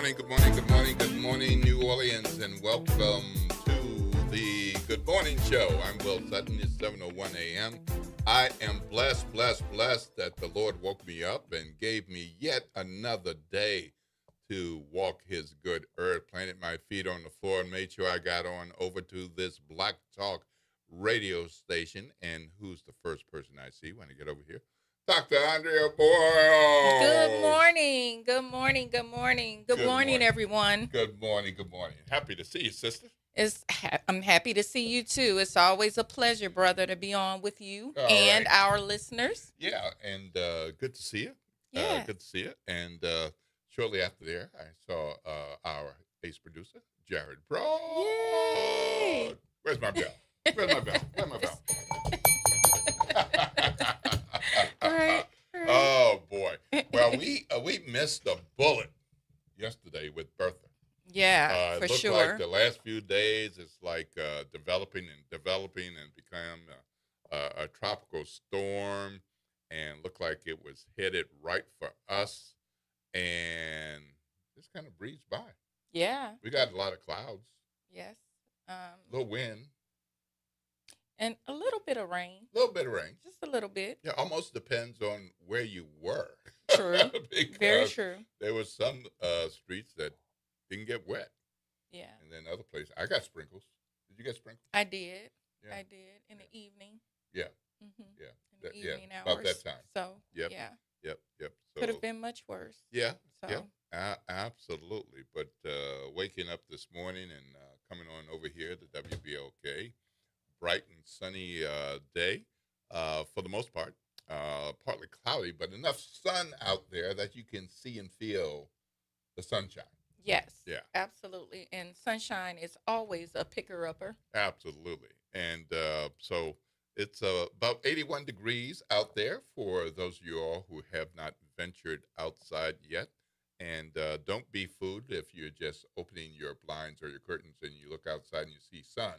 morning, good morning, good morning, good morning, New Orleans, and welcome to the Good Morning Show. I'm Will Sutton. It's 7:01 a.m. I am blessed that the Lord woke me up and gave me yet another day to walk his good earth, planted my feet on the floor, and made sure I got on over to this Black Talk radio station. And who's the first person I see when I get over here? Dr. Andrea Boyle. Good morning. Good morning. Good morning. Good morning, everyone. Good morning. Good morning. Happy to see you, sister. I'm happy to see you too. It's always a pleasure, brother, to be on with you and our listeners. Yeah, and good to see you. Yeah. Good to see you. And shortly after there, I saw our ace producer, Jared Broad. Yay! Where's my bell? Where's my bell? Where's my bell? Right. Oh boy. Well, we missed a bullet yesterday with Bertha. Yeah, for it looked sure. like the last few days, it's like developing and become a tropical storm, and looked like it was headed right for us, and just kind of breezed by. Yeah. We got a lot of clouds. Yes. A little wind. And a little bit of rain. A little bit of rain. Just a little bit. Yeah, almost depends on where you were. True. Very true. There was some streets that didn't get wet. Yeah. And then other places. I got sprinkles. Did you get sprinkles? I did. Yeah. I did in the evening. Yeah. Mm-hmm. Yeah. In the evening hours. About that time. So, Yep. yeah. Yep. So, Could have been much worse. Yeah. So. Yeah. Absolutely. But waking up this morning and coming on over here to WBLK, bright and sunny day for the most part. Partly cloudy, but enough sun out there that you can see and feel the sunshine. Yes. Yeah. Absolutely. And sunshine is always a picker-upper. Absolutely. And so it's about 81 degrees out there for those of you all who have not ventured outside yet. And don't be fooled if you're just opening your blinds or your curtains and you look outside and you see sun,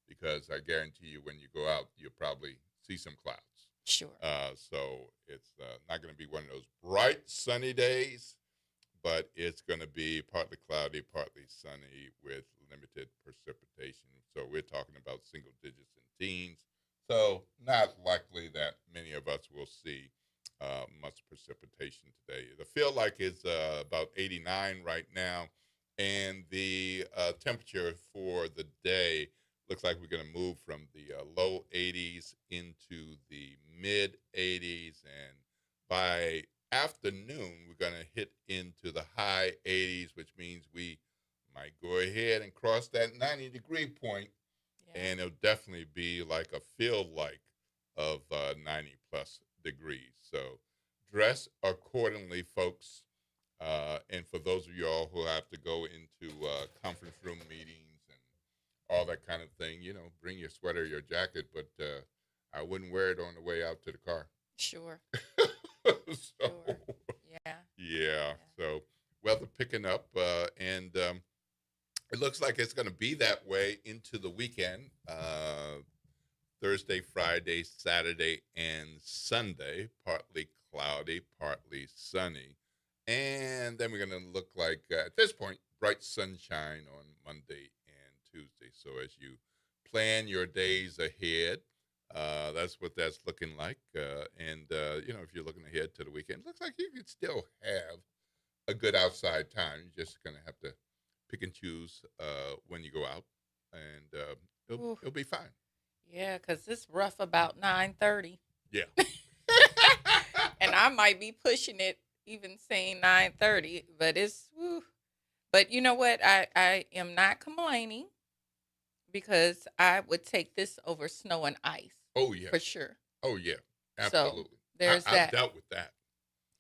because I guarantee you when you go out, you'll probably see some clouds. Sure. So it's not going to be one of those bright, sunny days, but it's going to be partly cloudy, partly sunny with limited precipitation. So we're talking about single digits and teens. So not likely that many of us will see much precipitation today. The feel like it's about 89 right now, and the temperature for the day looks like we're going to move from the low 80s into the mid 80s, and by afternoon we're going to hit into the high 80s, which means we might go ahead and cross that 90-degree point, and it'll definitely be like a feel like of 90 plus degrees. So dress accordingly, folks. And for those of y'all who have to go into conference room meetings and all that kind of thing, bring your sweater, your jacket, but I wouldn't wear it on the way out to the car. Sure. Sure. Yeah. So weather picking up, and it looks like it's going to be that way into the weekend. Thursday, Friday, Saturday, and Sunday, partly cloudy, partly sunny. And then we're going to look like, at this point, bright sunshine on Monday and Tuesday. So as you plan your days ahead, that's what that's looking like. And if you're looking ahead to the weekend, it looks like you could still have a good outside time. You're just going to have to pick and choose when you go out, and it'll be fine. Yeah, because it's rough about 9:30. Yeah. And I might be pushing it, even saying 9:30, but it's, whew. But you know what? I am not complaining, because I would take this over snow and ice. Oh, yeah. For sure. Oh, yeah. Absolutely. So there's that. I've dealt with that.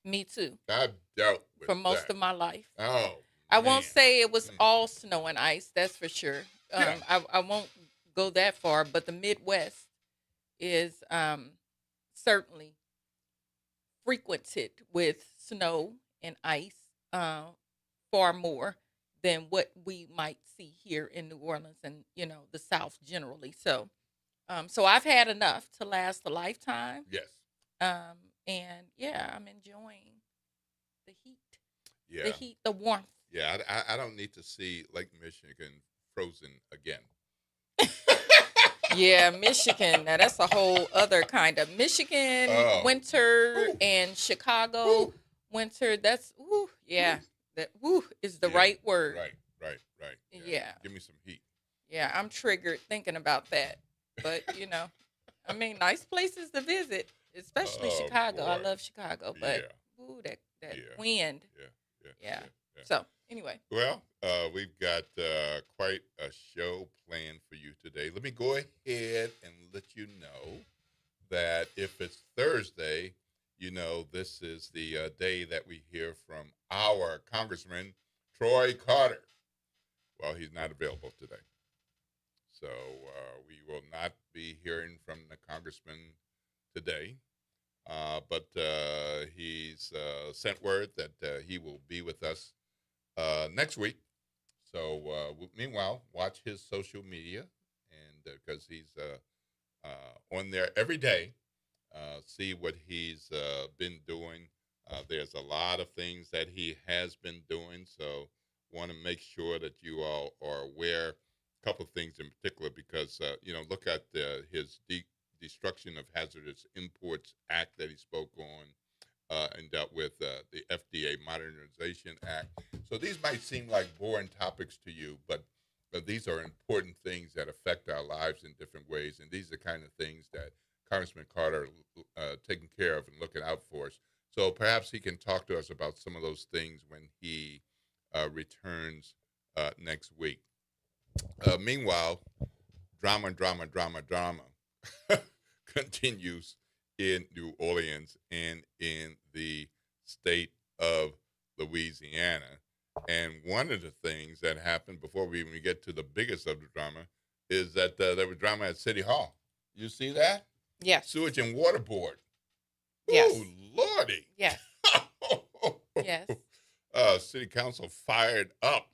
Me too. I've dealt with for most that. of my life. Oh, I won't man. say it was all snow and ice, that's for sure. Yeah. I won't go that far, but the Midwest is certainly frequented with snow and ice far more than what we might see here in New Orleans and, the South generally. So I've had enough to last a lifetime. Yes. And yeah, I'm enjoying the heat. Yeah. The heat, the warmth. Yeah, I don't need to see Lake Michigan frozen again. Yeah, Michigan. Now that's a whole other kind of Michigan Oh, winter woo, and Chicago woo, winter. That's woo, yeah. woo. That woo is the Yeah, right word. right, right, right. Yeah, Yeah. give me some heat. Yeah, I'm triggered thinking about that. But, I mean, nice places to visit, especially Oh Chicago. I boy. love Chicago, but Yeah, ooh, that yeah, wind. yeah, yeah, Yeah. yeah, yeah. So, anyway. Well, we've got quite a show planned for you today. Let me go ahead and let you know that if it's Thursday, this is the day that we hear from our Congressman, Troy Carter. Well, he's not available today. So we will not be hearing from the Congressman today. But he's sent word that he will be with us next week. So meanwhile, watch his social media, and because he's on there every day, see what he's been doing. There's a lot of things that he has been doing, so want to make sure that you all are aware. A couple of things in particular, because look at his Destruction of Hazardous Imports Act that he spoke on. And dealt with the FDA Modernization Act. So these might seem like boring topics to you, but these are important things that affect our lives in different ways. And these are the kind of things that Congressman Carter taking care of and looking out for us. So perhaps he can talk to us about some of those things when he returns next week. Meanwhile, drama continues in New Orleans and in the state of Louisiana. And one of the things that happened before we even get to the biggest of the drama is that there was drama at City Hall. You see that? Yes. Sewage and Water Board. Yes. Ooh, Lordy. Yes. Yes. City Council fired up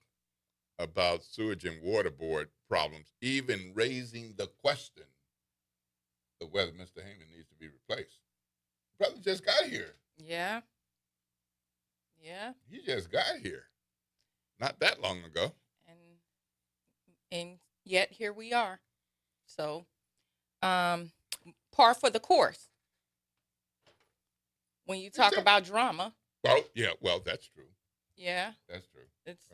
about sewage and water board problems, even raising the question of whether Mr. Heyman needs to be replaced. Brother just got here. Yeah. Yeah. He just got here. Not that long ago. And yet here we are. So, par for the course. When you talk about drama. Oh, yeah, well, that's true. Yeah. That's true.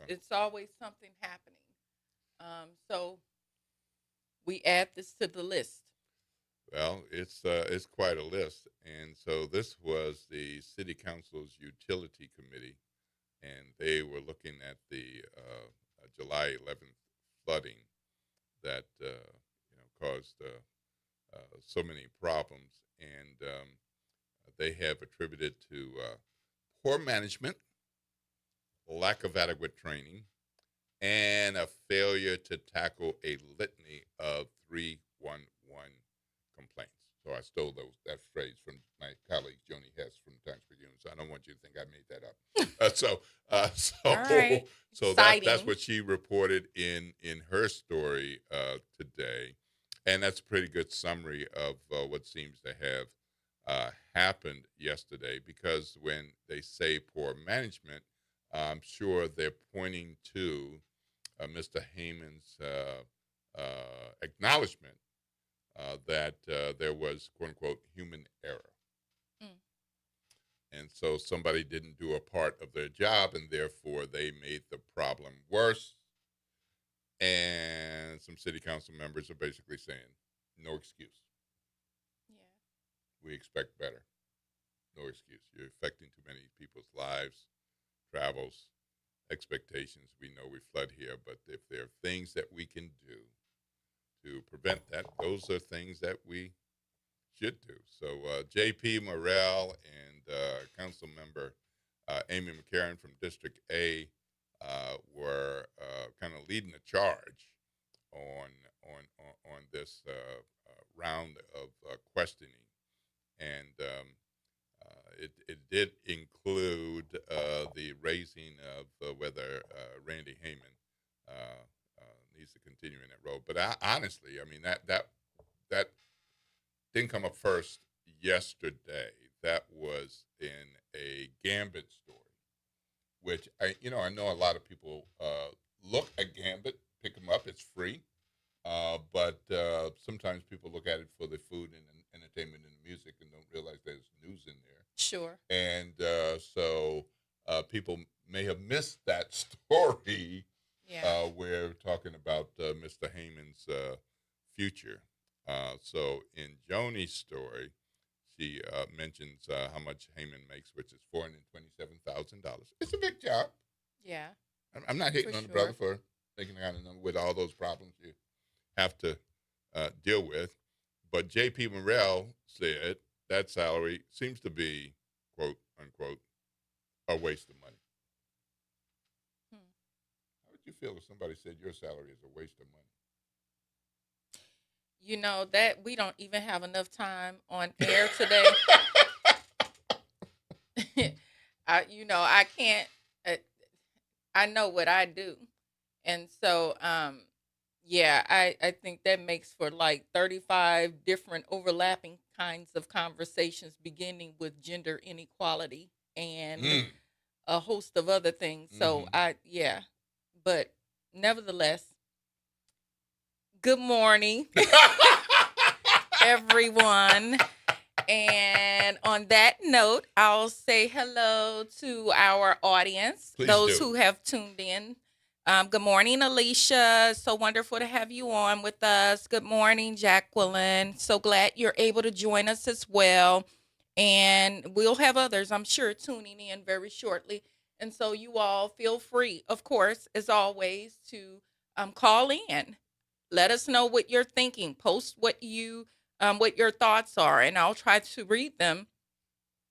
It's always something happening. So we add this to the list. Well, it's quite a list, and so this was the City Council's Utility Committee, and they were looking at the July 11th flooding that caused so many problems, and they have attributed to poor management, lack of adequate training, and a failure to tackle a litany of 311 complaints. So I stole that phrase from my colleague Joni Hess from Times Picayune. So I don't want you to think I made that up. Right. So that's what she reported in her story today, and that's a pretty good summary of what seems to have happened yesterday. Because when they say poor management, I'm sure they're pointing to Mr. Heyman's acknowledgement that there was, quote unquote, human error. Mm. And so somebody didn't do a part of their job, and therefore they made the problem worse. And some city council members are basically saying, no excuse. Yeah. We expect better. No excuse. You're affecting too many people's lives, travels, expectations. We know we flood here, but if there are things that we can do to prevent that, those are things that we should do. So J.P. Morrell and Council Member Amy McCarron from District A were kind of leading the charge on this round of questioning, and it did include the raising of whether Randy Heyman needs to continue in that role. But honestly, I mean that didn't come up first yesterday. That was in a Gambit story, which I know a lot of people look at Gambit, pick them up. It's free, but sometimes people look at it for the food and entertainment and the music and don't realize there's news in there. Sure. And so people may have missed that story Yeah. where talking about Mr. Heyman's future. So in Joni's story, she mentions how much Heyman makes, which is $427,000. It's a big job. Yeah. I'm not For hating on the brother sure. for making that kind of number with all those problems you have to deal with. But J.P. Morrell said that salary seems to be, quote unquote, a waste of money. Hmm. How would you feel if somebody said your salary is a waste of money? You know that we don't even have enough time on air today. I can't. Uh, I know what I do, and so yeah, I think that makes for like 35 different overlapping kinds of conversations, beginning with gender inequality and Mm. a host of other things. So Mm-hmm. yeah, but nevertheless, good morning, everyone. And on that note, I'll say hello to our audience, Please those do. who have tuned in. Good morning, Alicia. So wonderful to have you on with us. Good morning, Jacqueline. So glad you're able to join us as well. And we'll have others, I'm sure, tuning in very shortly. And so you all feel free, of course, as always, to call in. Let us know what you're thinking. Post what your thoughts are, and I'll try to read them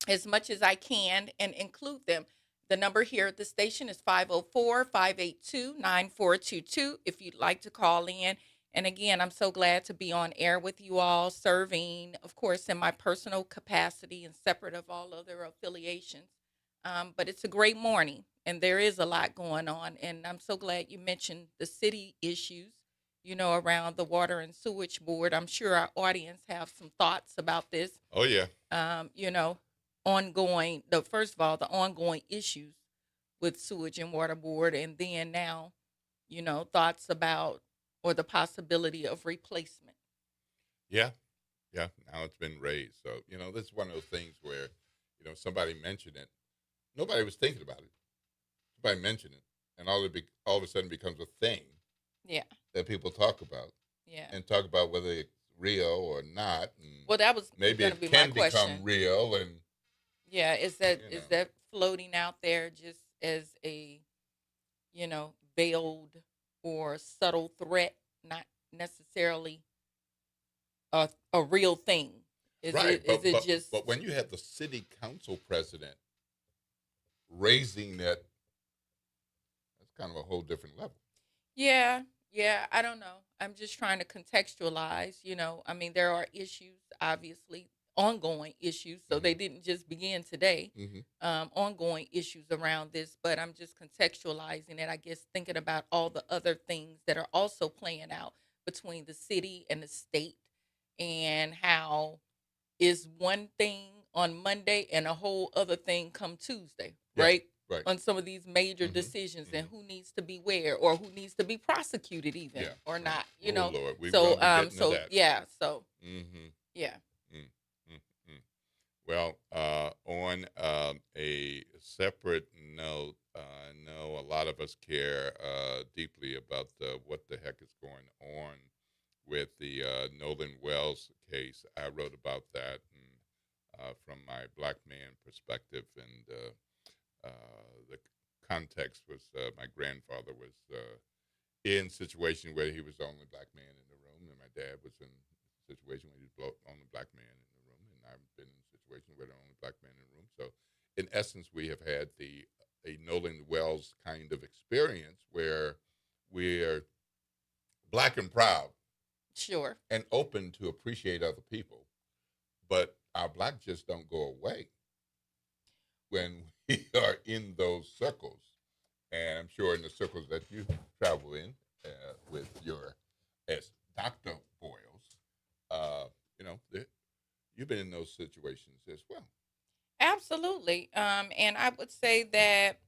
as much as I can and include them. The number here at the station is 504-582-9422 if you'd like to call in. And again, I'm so glad to be on air with you all, serving, of course, in my personal capacity and separate of all other affiliations. But it's a great morning, and there is a lot going on. And I'm so glad you mentioned the city issues, around the water and sewage board. I'm sure our audience have some thoughts about this. Oh yeah. Um, you know, first of all, the ongoing issues with sewage and water board, and then now, thoughts about or the possibility of replacement. Yeah. Yeah. Now it's been raised. So, this is one of those things where, somebody mentioned it. Nobody was thinking about it. Somebody mentioned it. And all of a sudden becomes a thing Yeah, that people talk about yeah. and talk about whether it's real or not. And Well, that was maybe going to it be my can become question. real. And, Yeah, is that you is know, that floating out there just as a veiled or subtle threat, not necessarily a real thing? Is right. it is But, it but, just but when you have the city council president raising that, that's kind of a whole different level. Yeah, yeah, I don't know. I'm just trying to contextualize, I mean, there are issues, obviously, ongoing issues, so Mm-hmm. they didn't just begin today. Mm-hmm. Ongoing issues around this, but I'm just contextualizing it, I guess, thinking about all the other things that are also playing out between the city and the state, and how is one thing on Monday and a whole other thing come Tuesday, Yeah. right? Right. On some of these major Mm-hmm. decisions, Mm-hmm. and who needs to be where, or who needs to be prosecuted even Yeah. or Right. not, Oh Lord, we're So going to get into so that. yeah, so Mm-hmm. yeah. Mm-hmm. Well, on a separate note, I know a lot of us care deeply about what the heck is going on with the Nolan Wells case. I wrote about that from my black man perspective, and the context was my grandfather was in a situation where he was the only black man in the room, and my dad was in a situation where he was the only black man in the room, and I've been in a situation where the only black man in the room. So, in essence, we have had a Nolan Wells kind of experience where we're black and proud Sure. and open to appreciate other people, but our black just don't go away when we are in those circles. And I'm sure in the circles that you travel in with your, as Dr. Boyles, you've been in those situations as well. Absolutely. And I would say that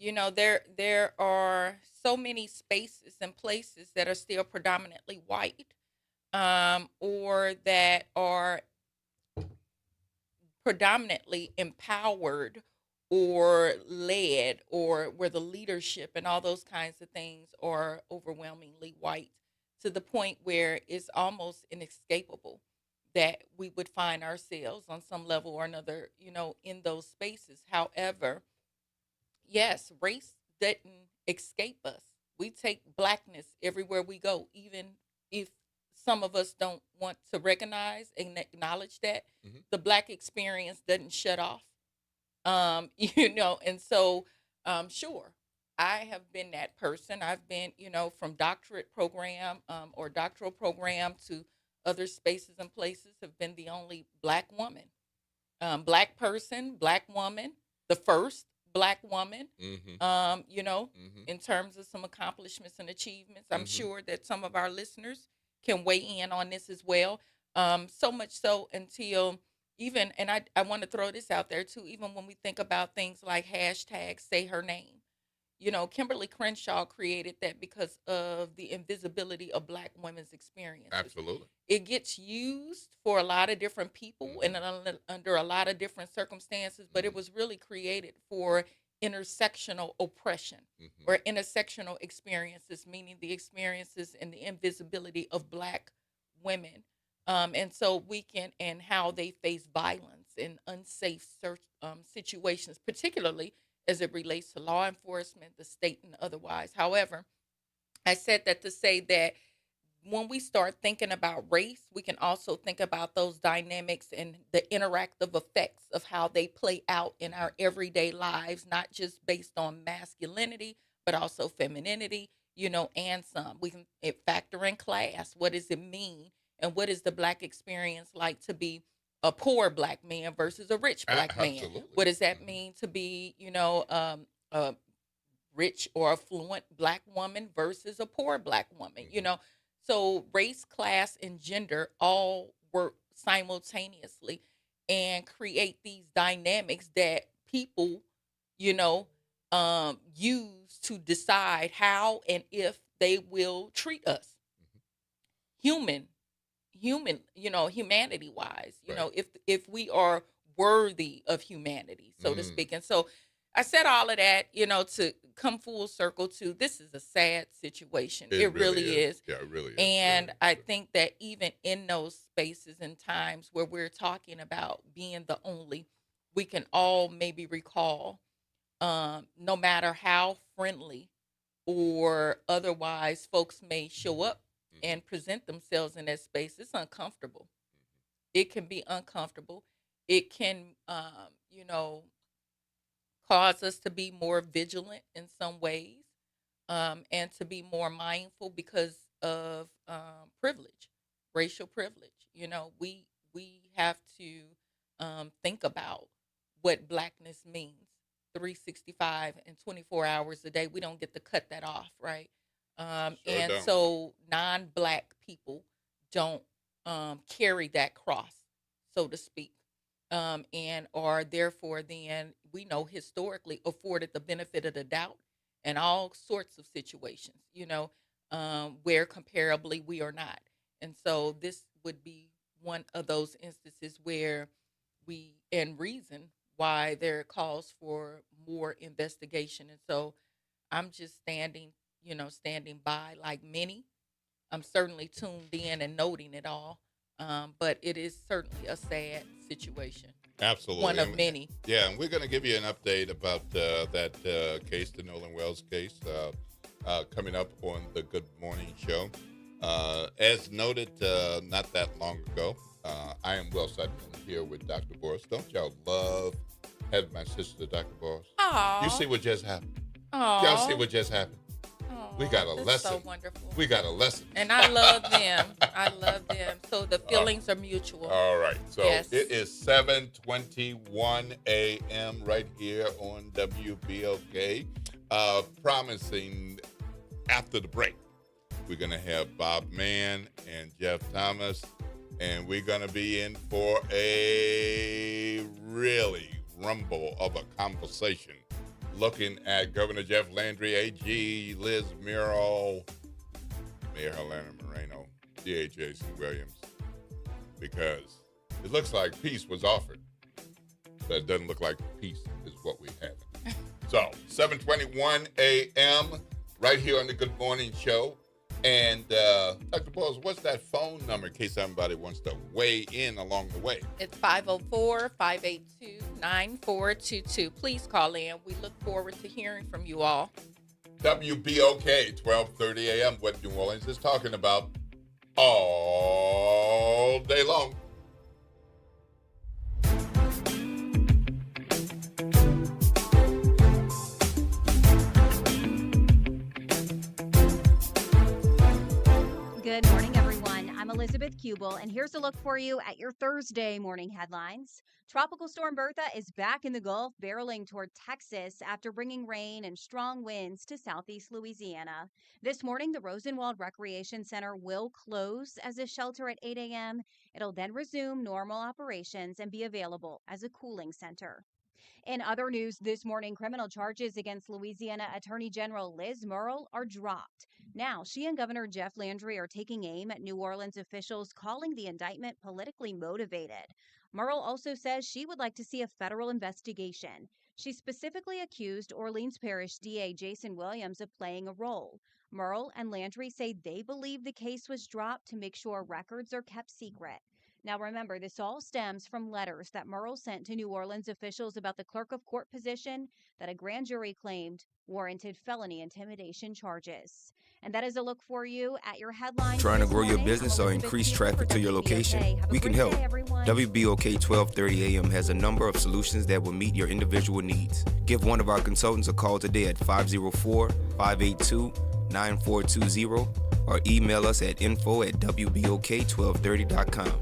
there are so many spaces and places that are still predominantly white, or that are predominantly empowered or led, or where the leadership and all those kinds of things are overwhelmingly white, to the point where it's almost inescapable that we would find ourselves on some level or another, in those spaces. However, yes, race didn't escape us. We take blackness everywhere we go, even if some of us don't want to recognize and acknowledge that. Mhm. The black experience doesn't shut off. And so, sure, I have been that person. I've been, from doctorate program, or doctoral program, to other spaces and places, have been the only black woman, black person, black woman, the first black woman, Mhm. Mhm. in terms of some accomplishments and achievements. I'm Mhm. sure that some of our listeners can weigh in on this as well. So much so, until even, and I want to throw this out there too, even when we think about things like hashtag say her name. Kimberly Crenshaw created that because of the invisibility of black women's experiences. Absolutely. It gets used for a lot of different people and Mhm. under a lot of different circumstances, but it Mhm. was really created for intersectional oppression Mhm. or intersectional experiences, meaning the experiences and the invisibility of black women. And so we can, and how they face violence in unsafe situations, particularly as it relates to law enforcement, the state, and otherwise. However, I said that to say that when we start thinking about race, we can also think about those dynamics and the interactive effects of how they play out in our everyday lives, not just based on masculinity, but also femininity, and some. We can factor in class. What does it mean? And what is the black experience like to be a poor black man versus a rich black man? Absolutely. What does that Mhm. mean to be, a rich or affluent black woman versus a poor black woman? Mhm. So race, class, and gender all work simultaneously and create these dynamics that people, you know, use to decide how and if they will treat us, Mhm. human, humanity wise, Right. if we are worthy of humanity, so to Mm. speak. And so I said all of that, to come full circle to, this is a sad situation. It It really really is. is. Yeah, it really is. And I think that even in those spaces and times where we're talking about being the only, we can all maybe recall, no matter how friendly or otherwise folks may show up Mhm. and present themselves in that space, it's uncomfortable. It can be uncomfortable. It can, cause us to be more vigilant in some ways, and to be more mindful because of privilege, racial privilege. We have to think about what blackness means 365 and 24 hours a day. We don't get to cut that off, right? Sure And don't. so non-black people don't carry that cross, so to speak, and are therefore, then we know, historically afforded the benefit of the doubt in all sorts of situations, where comparably we are not. And so this would be one of those instances where and reason why there calls for more investigation. And so I'm just standing by, like many. I'm certainly tuned in and noting it all. But it is certainly a sad situation, one Absolutely. of many. Yeah, and we're going to give you an update about that case, the Nolan Wells case, coming up on the Good Morning Show. As noted not that long ago, I am Will Sutton here with Dr. Boris. Don't y'all love having my sister, Dr. Boris? You see Aw, what just happened? Y'all see aw, what just happened? We aw, got a that's so lesson. wonderful. We got a lesson. And I love them. I love them. So the Uh, feelings are mutual. All right. So Yes. it is 7:21 a.m. right here on WBLK. Promising after the break, we're going to have Bob Mann and Jeff Thomas, and we're going to be in for a really rumble of a conversation. looking at Governor Jeff Landry, AG Liz Murrill, Mayor Helena Moreno, DA Jason Williams, because it looks like peace was offered, but it doesn't look like peace is what we have. So, 7:21 a.m. right here on the Good Morning Show. And Dr. Boyles, what's that phone number in case somebody wants to weigh in along the way? It's 504-582-9422. Please call in. We look forward to hearing from you all. WBOK, 12:30 a.m. What New Orleans is talking about all day long. Good morning, everyone. I'm Elizabeth Kubel, and here's a look for you at your Thursday morning headlines. Tropical Storm Bertha is back in the Gulf, barreling toward Texas after bringing rain and strong winds to southeast Louisiana. This morning, the Rosenwald Recreation Center will close as a shelter at 8 a.m. It'll then resume normal operations and be available as a cooling center. In other news this morning, criminal charges against Louisiana Attorney General Liz Murrill are dropped. Now, she and Governor Jeff Landry are taking aim at New Orleans officials, calling the indictment politically motivated. Murrill also says she would like to see a federal investigation. She specifically accused Orleans Parish DA Jason Williams of playing a role. Murrill and Landry say they believe the case was dropped to make sure records are kept secret. Now remember, this all stems from letters that Murrill sent to New Orleans officials about the clerk of court position that a grand jury claimed warranted felony intimidation charges. And that is a look for you at your headlines. Trying to grow your business or increase traffic to your location? We can help. WBOK 1230 AM has a number of solutions that will meet your individual needs. Give one of our consultants a call today at 504-582-9420 or email us at info@wbok1230.com.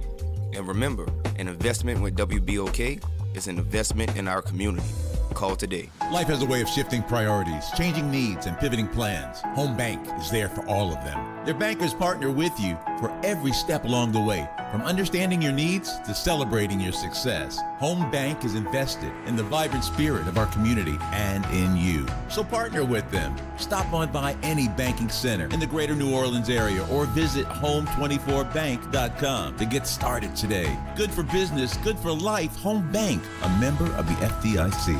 And remember, an investment with WBOK is an investment in our community. Call today. Life has a way of shifting priorities, changing needs, and pivoting plans. Home Bank is there for all of them. Their bankers partner with you for every step along the way, from understanding your needs to celebrating your success. Home Bank is invested in the vibrant spirit of our community and in you. So partner with them. Stop on by any banking center in the greater New Orleans area or visit home24bank.com to get started today. Good for business, good for life. Home Bank, a member of the FDIC.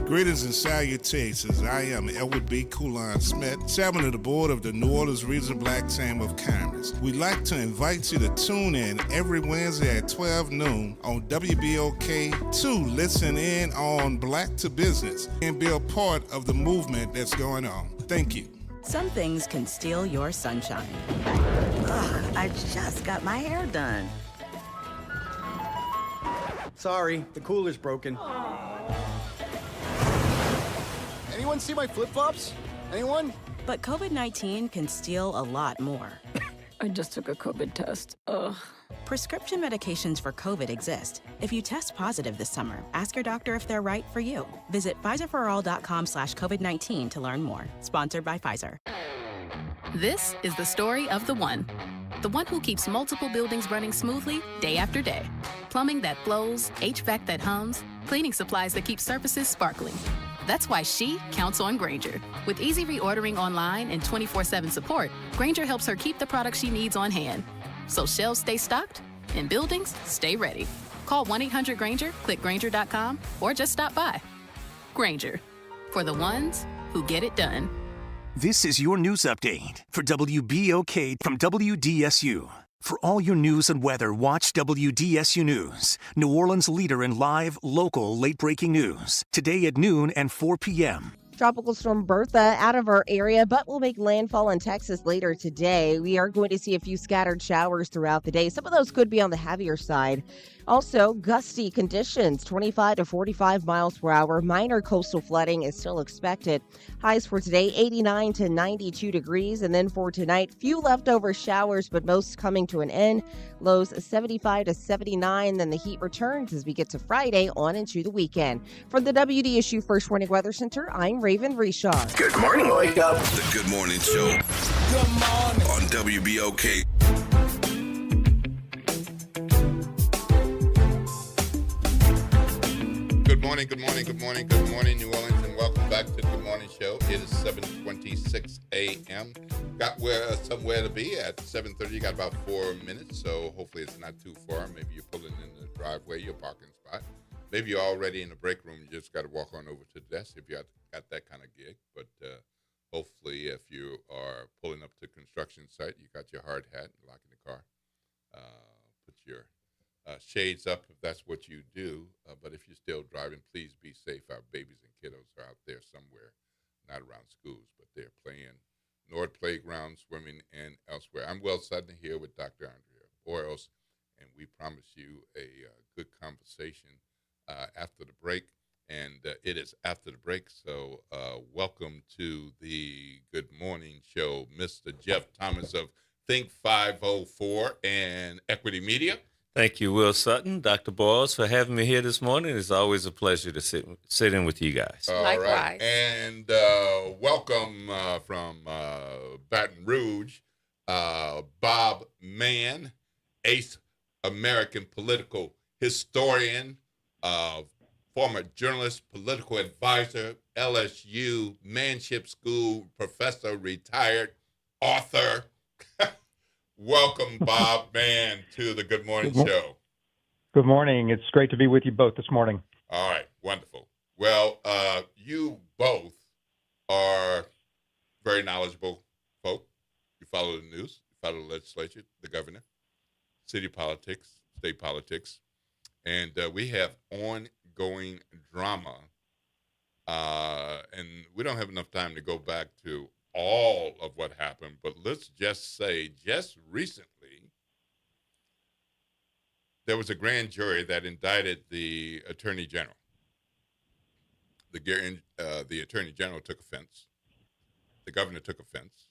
Greetings and salutations. I am Edward B. Coulon Smith, chairman of the board of the New Orleans Regional Black Chamber of Commerce. We'd like to invite you to tune in every Wednesday at 12 noon on WBOK to listen in on Black to Business and be a part of the movement that's going on. Thank you. Some things can steal your sunshine. Ugh, I just got my hair done. Sorry, the cooler's broken. Anyone see my flip-flops? Anyone? But COVID-19 can steal a lot more. I just took a COVID test. Ugh. Prescription medications for COVID exist. If you test positive this summer, ask your doctor if they're right for you. Visit Pfizerforall.com/COVID-19 to learn more. Sponsored by Pfizer. This is the story of the one who keeps multiple buildings running smoothly day after day. Plumbing that flows, HVAC that hums, cleaning supplies that keep surfaces sparkling. That's why she counts on Grainger. With easy reordering online and 24/7 support, Grainger helps her keep the products she needs on hand. So shelves stay stocked and buildings stay ready. Call 1-800-GRAINGER, click Grainger.com, or just stop by. Grainger, for the ones who get it done. This is your news update for WBOK from WDSU. For all your news and weather, watch WDSU News, New Orleans' leader in live, local, late-breaking news. Today at noon and 4 p.m. Tropical Storm Bertha out of our area, but will make landfall in Texas later today. We are going to see a few scattered showers throughout the day. Some of those could be on the heavier side. Also, gusty conditions, 25 to 45 miles per hour. Minor coastal flooding is still expected. Highs for today, 89 to 92 degrees. And then for tonight, few leftover showers, but most coming to an end. Lows 75 to 79. Then the heat returns as we get to Friday on into the weekend. From the WDSU First Warning Weather Center, I'm Raven Richard. Good morning. Wake up. The Good Morning Show. Good morning. On WBOK. Good morning. morning, good morning, good morning, good morning, New Orleans, and welcome back to the Good Morning Show. It is 7:26 a.m. Got somewhere to be at 7:30. You got about 4 minutes, so hopefully it's not too far. Maybe you're pulling in the driveway, your parking spot. Maybe you're already in the break room. You just got to walk on over to the desk if you got that kind of gig. But hopefully, if you are pulling up to a construction site, you got your hard hat and locking the car. Put your shades up if that's what you do. But if you're still driving, please be safe. Our babies and kiddos are out there somewhere, not around schools, but they're playing Nord Playground, swimming, and elsewhere. I'm Will Sutton here with Dr. Andrea Boyles, and we promise you a good conversation after the break. And it is after the break, so welcome to the Good Morning Show, Mr. Jeff Thomas of Think 504 and Equity Media. Thank you, Will Sutton, Dr. Boyles, for having me here this morning. It's always a pleasure to sit in with you guys. Likewise. Right. And welcome from Baton Rouge, Bob Mann, ace American political historian, former journalist, political advisor, LSU, Manship School professor, retired author. Welcome, Bob Mann, to the Good Morning Show. Good morning. It's great to be with you both this morning. All right, wonderful. Well, you both are very knowledgeable folk. You follow the news, you follow the legislature, the governor, city politics, state politics, and we have ongoing drama. And we don't have enough time to go back to all of what happened, but let's just say just recently there was a grand jury that indicted the attorney general. The attorney general took offense. The governor took offense.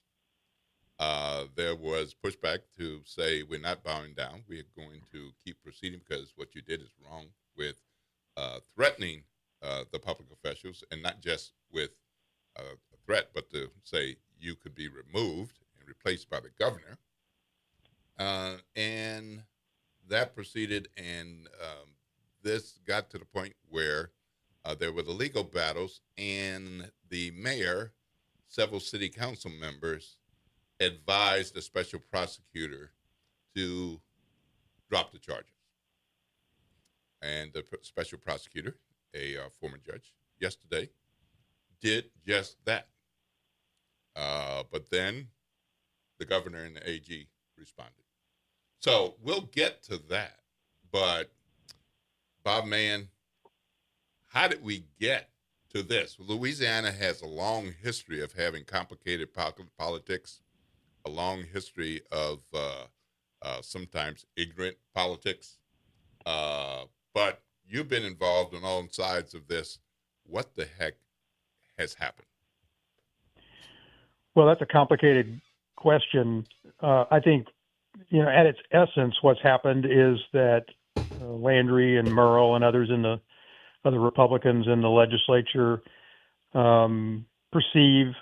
There was pushback to say we're not bowing down. We are going to keep proceeding because what you did is wrong with threatening the public officials, and not just with a threat, but to say you could be removed and replaced by the governor. And that proceeded, and this got to the point where there were the legal battles, and the mayor, several city council members advised the special prosecutor to drop the charges. And the special prosecutor, a former judge, yesterday did just that. But then the governor and the AG responded. So we'll get to that. But Bob Mann, how did we get to this? Louisiana has a long history of having complicated politics, a long history of sometimes ignorant politics. But you've been involved on all sides of this. What the heck has happened? Well, that's a complicated question. I think, at its essence, what's happened is that Landry and Murrell and others in the other Republicans in the legislature perceive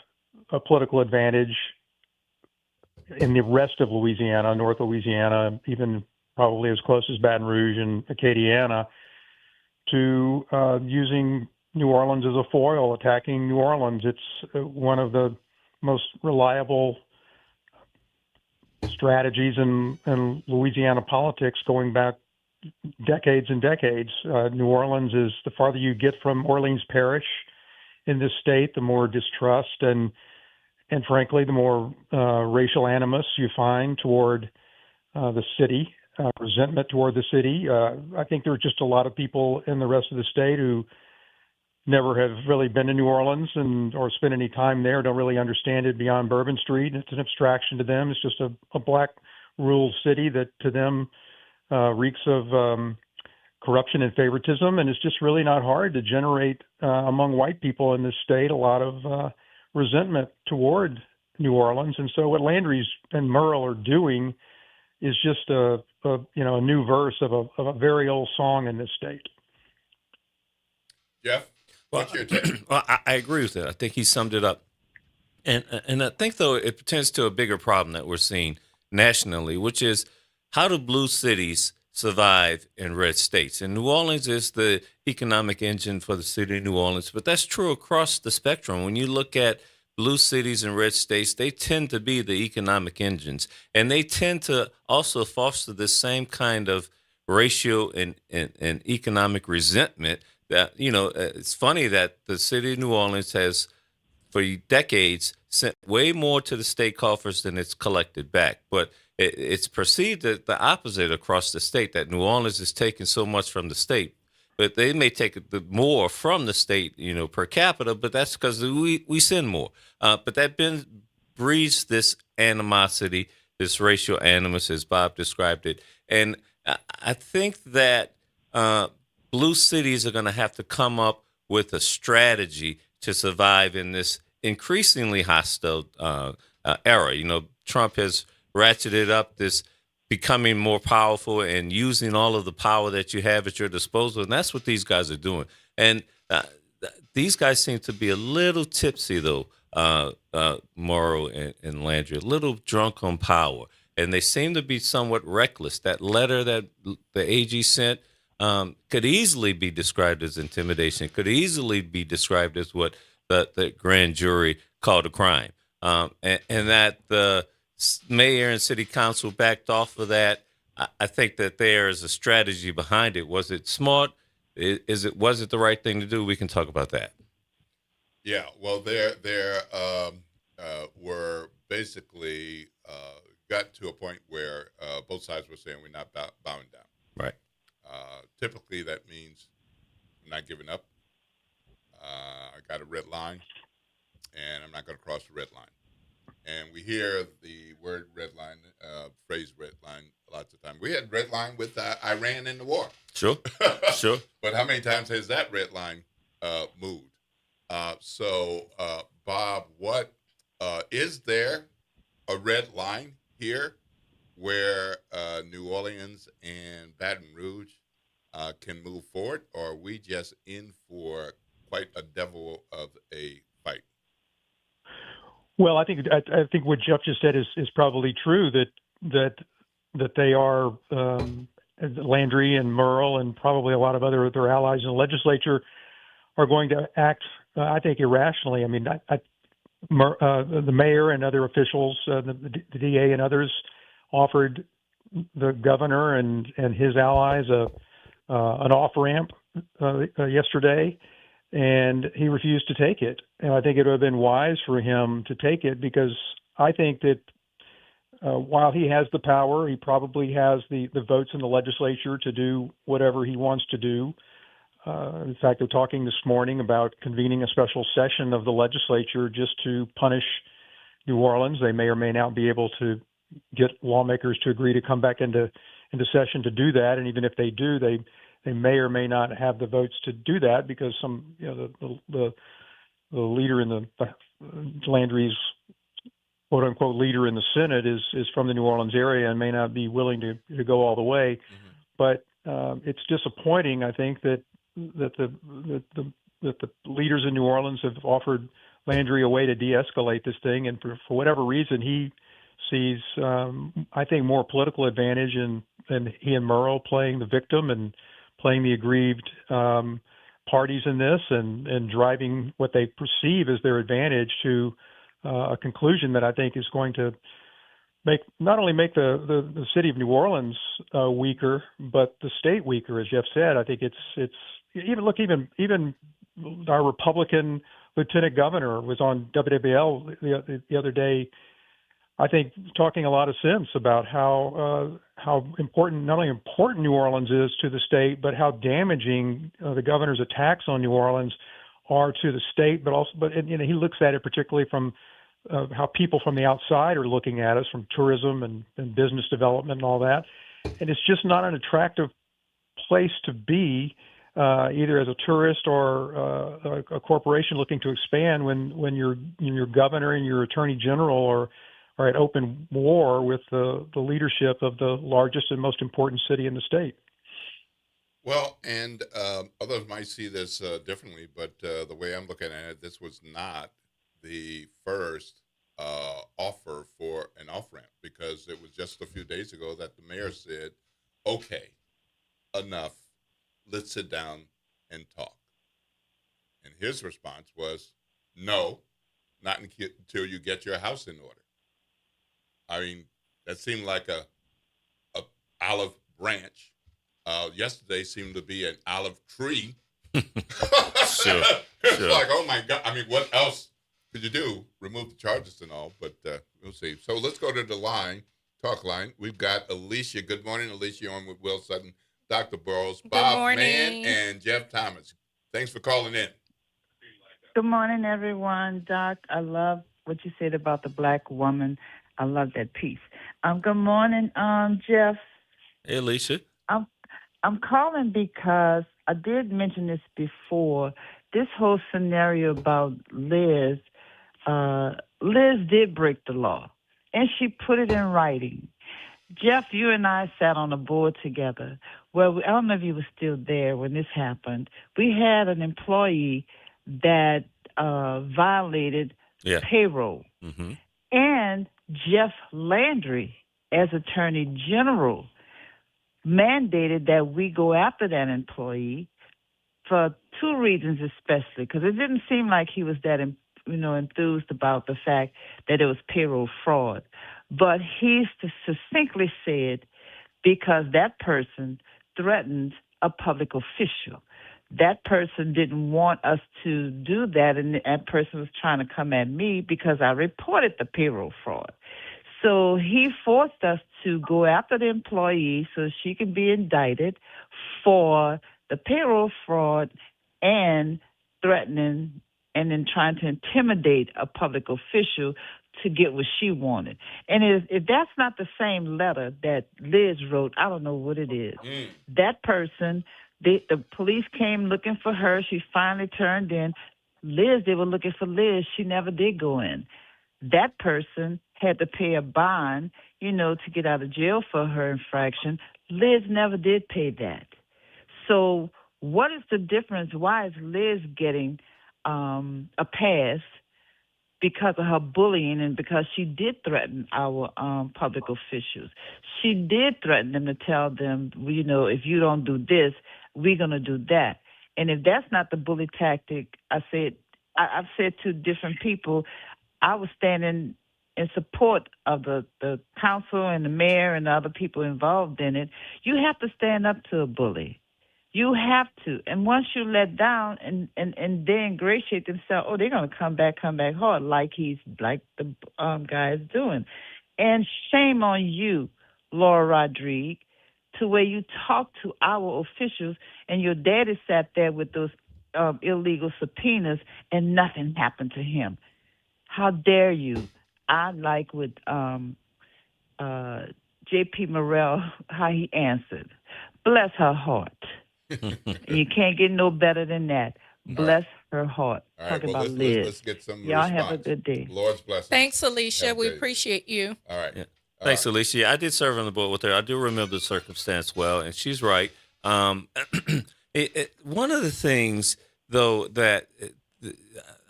a political advantage in the rest of Louisiana, North Louisiana, even probably as close as Baton Rouge and Acadiana, to using New Orleans as a foil, attacking New Orleans. It's one of the most reliable strategies in Louisiana politics going back decades and decades. New Orleans is, the farther you get from Orleans Parish in this state, the more distrust and frankly, the more racial animus you find toward the city, resentment toward the city. I think there are just a lot of people in the rest of the state who never have really been to New Orleans or spent any time there, don't really understand it beyond Bourbon Street. It's an abstraction to them. It's just a black ruled city that to them reeks of corruption and favoritism. And it's just really not hard to generate among white people in this state a lot of resentment toward New Orleans. And so what Landry's and Murrell are doing is just a new verse of a very old song in this state. Jeff? Well, I agree with that. I think he summed it up. And I think, though, it pertains to a bigger problem that we're seeing nationally, which is how do blue cities survive in red states. And New Orleans is the economic engine for the city of New Orleans, but that's true across the spectrum. When you look at blue cities and red states, they tend to be the economic engines, and they tend to also foster the same kind of racial and economic resentment that, it's funny that the city of New Orleans has, for decades, sent way more to the state coffers than it's collected back. But it's perceived that the opposite across the state, that New Orleans is taking so much from the state. But they may take more from the state, per capita, but that's because we send more. But that breeds this animosity, this racial animus, as Bob described it. And I think that blue cities are going to have to come up with a strategy to survive in this increasingly hostile era. Trump has ratcheted up this becoming more powerful and using all of the power that you have at your disposal. And that's what these guys are doing. And these guys seem to be a little tipsy, though, Morrow and Landry, a little drunk on power. And they seem to be somewhat reckless. That letter that the AG sent could easily be described as intimidation, could easily be described as what the grand jury called a crime. And that the mayor and city council backed off of that. I think that there is a strategy behind it. Was it smart? Was it the right thing to do? We can talk about that. Yeah, well, there were basically got to a point where both sides were saying we're not bowing down. Right. Typically, that means I'm not giving up. I got a red line, and I'm not going to cross the red line. And we hear the word red line, phrase red line lots of times. We had red line with Iran in the war. Sure, sure. But how many times has that red line moved? So, Bob, what is there a red line here where New Orleans and Baton Rouge can move forward, or are we just in for quite a devil of a fight? Well, I think what Jeff just said is probably true, that they are Landry and Merle and probably a lot of their allies in the legislature are going to act, I think, irrationally. I mean, the mayor and other officials, the DA and others, offered the governor and his allies an off ramp yesterday, and he refused to take it. And I think it would have been wise for him to take it, because I think that while he has the power, he probably has the votes in the legislature to do whatever he wants to do. In fact, they're talking this morning about convening a special session of the legislature just to punish New Orleans. They may or may not be able to get lawmakers to agree to come back into session to do that. And even if they do, they may or may not have the votes to do that, because the leader in the Landry's quote unquote leader in the Senate is from the New Orleans area and may not be willing to go all the way. Mm-hmm. But it's disappointing, I think, that the leaders in New Orleans have offered Landry a way to de-escalate this thing, and for whatever reason he sees, I think, more political advantage in he and Merle playing the victim and playing the aggrieved parties in this, and driving what they perceive as their advantage to a conclusion that I think is going to not only make the city of New Orleans weaker, but the state weaker. As Jeff said, I think it's even our Republican lieutenant governor was on WWL the other day, I think, talking a lot of sense about how important, not only important New Orleans is to the state, but how damaging the governor's attacks on New Orleans are to the state. But he looks at it particularly from how people from the outside are looking at us, from tourism and business development and all that. And it's just not an attractive place to be, either as a tourist or a corporation looking to expand when your governor and your attorney general are at open war with the leadership of the largest and most important city in the state. Well, and others might see this differently, but the way I'm looking at it, this was not the first offer for an off-ramp, because it was just a few days ago that the mayor said, okay, enough. Let's sit down and talk. And his response was, no, not until you get your house in order. I mean, that seemed like a olive branch. Yesterday seemed to be an olive tree. Sure. It's like, oh my God. I mean, what else could you do? Remove the charges and all, but we'll see. So let's go to the talk line. We've got Alicia. Good morning, Alicia, on with Will Sutton, Dr. Burrows, Bob Mann, and Jeff Thomas. Thanks for calling in. Good morning, everyone. Doc, I love what you said about the black woman. I love that piece. Good morning, Jeff. Hey, Alicia. I'm calling because I did mention this before. This whole scenario about Liz, Liz did break the law, and she put it in writing. Jeff, you and I sat on a board together. Well, I don't know if you were still there when this happened. We had an employee that violated payroll. Mm-hmm. And Jeff Landry, as Attorney General, mandated that we go after that employee for two reasons especially, because it didn't seem like he was that enthused about the fact that it was payroll fraud. But he succinctly said because that person threatened a public official. That person didn't want us to do that, and that person was trying to come at me because I reported the payroll fraud. So he forced us to go after the employee so she could be indicted for the payroll fraud and threatening and then trying to intimidate a public official to get what she wanted. And if that's not the same letter that Liz wrote, I don't know what it is. That person, the police came looking for her. She finally turned in. Liz, they were looking for Liz. She never did go in. That person had to pay a bond, to get out of jail for her infraction. Liz never did pay that. So what is the difference? Why is Liz getting a pass because of her bullying and because she did threaten our public officials? She did threaten them to tell them, if you don't do this, we're going to do that. And if that's not the bully tactic, I've said to different people, I was standing in support of the council and the mayor and the other people involved in it. You have to stand up to a bully. You have to. And once you let down and they ingratiate themselves, they're going to come back hard like the guy is doing. And shame on you, Laura Rodriguez, to where you talk to our officials and your daddy sat there with those illegal subpoenas and nothing happened to him. How dare you? I like with J.P. Morrell, how he answered. Bless her heart. You can't get no better than that. Bless her heart. All right, Talk about Liz. Let's get some Y'all response. have a good day. Lord's blessing. Thanks, Alicia. We appreciate you. All right. Yeah. Thanks, Alicia. I did serve on the board with her. I do remember the circumstance well, and she's right. One of the things, though, that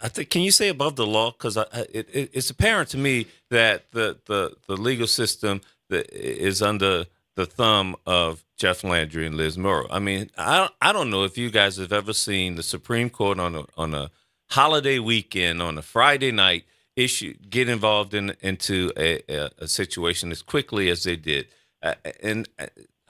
I think, can you say above the law? Because it's apparent to me that the legal system that is under the thumb of Jeff Landry and Liz Murrow. I mean, I don't know if you guys have ever seen the Supreme Court on a holiday weekend, on a Friday night, get involved into a situation as quickly as they did. And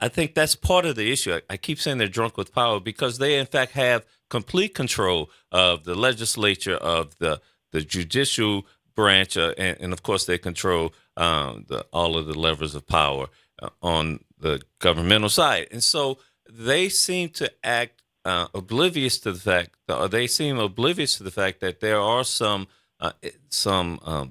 I think that's part of the issue. I keep saying they're drunk with power because they, in fact, have complete control of the legislature, of the judicial branch, and of course, they control all of the levers of power on the governmental side. And so they seem to act oblivious to the fact, that there are some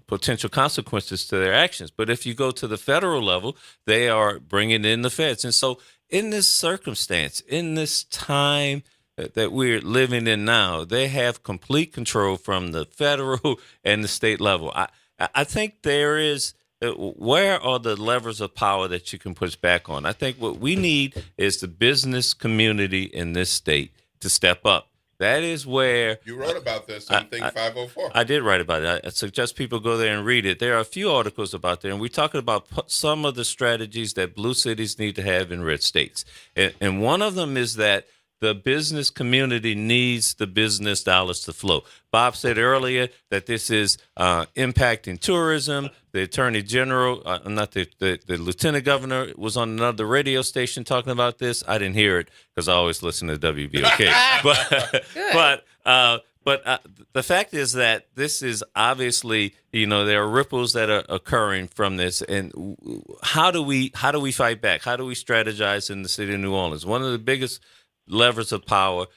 potential consequences to their actions. But if you go to the federal level, they are bringing in the feds. And so in this circumstance, in this time that we're living in now, they have complete control from the federal and the state level. I think there is, where are the levers of power that you can push back on? I think what we need is the business community in this state to step up. That is where You wrote about this on Think 504. I did write about it. I suggest people go there and read it. There are a few articles about there, and we're talking about some of the strategies that blue cities need to have in red states. And one of them is that the business community needs the business dollars to flow. Bob said earlier that this is impacting tourism. The attorney general, the lieutenant governor, was on another radio station talking about this. I didn't hear it because I always listen to WBOK. But the fact is that this is obviously, there are ripples that are occurring from this. And how do we fight back? How do we strategize in the city of New Orleans? One of the biggest levers of power,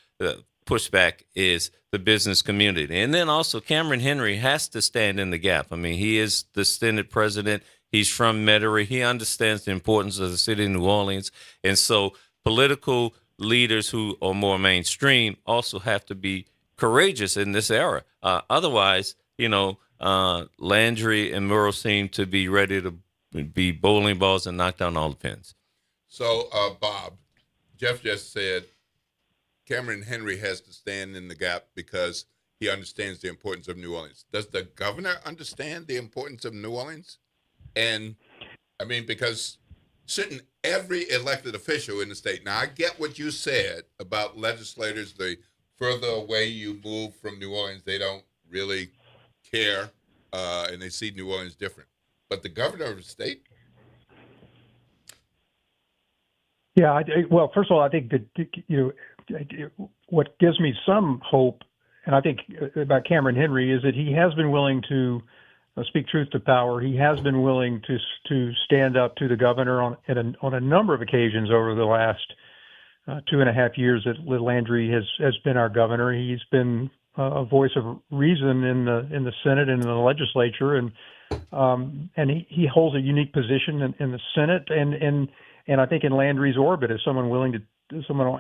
pushback, is the business community. And then also Cameron Henry has to stand in the gap. I mean, he is the Senate president. He's from Metairie. He understands the importance of the city of New Orleans. And so political leaders who are more mainstream also have to be courageous in this era. Otherwise, Landry and Murrow seem to be ready to be bowling balls and knock down all the pins. So, Bob, Jeff just said Cameron Henry has to stand in the gap because he understands the importance of New Orleans. Does the governor understand the importance of New Orleans? And, because shouldn't every elected official in the state, now I get what you said about legislators, the further away you move from New Orleans, they don't really care, and they see New Orleans different. But the governor of the state? Yeah, well, first of all, I think that, what gives me some hope, and I think about Cameron Henry, is that he has been willing to speak truth to power. He has been willing to stand up to the governor on a number of occasions over the last 2.5 years that Landry has been our governor. He's been a voice of reason in the Senate and in the legislature, and he holds a unique position in the Senate and I think in Landry's orbit as someone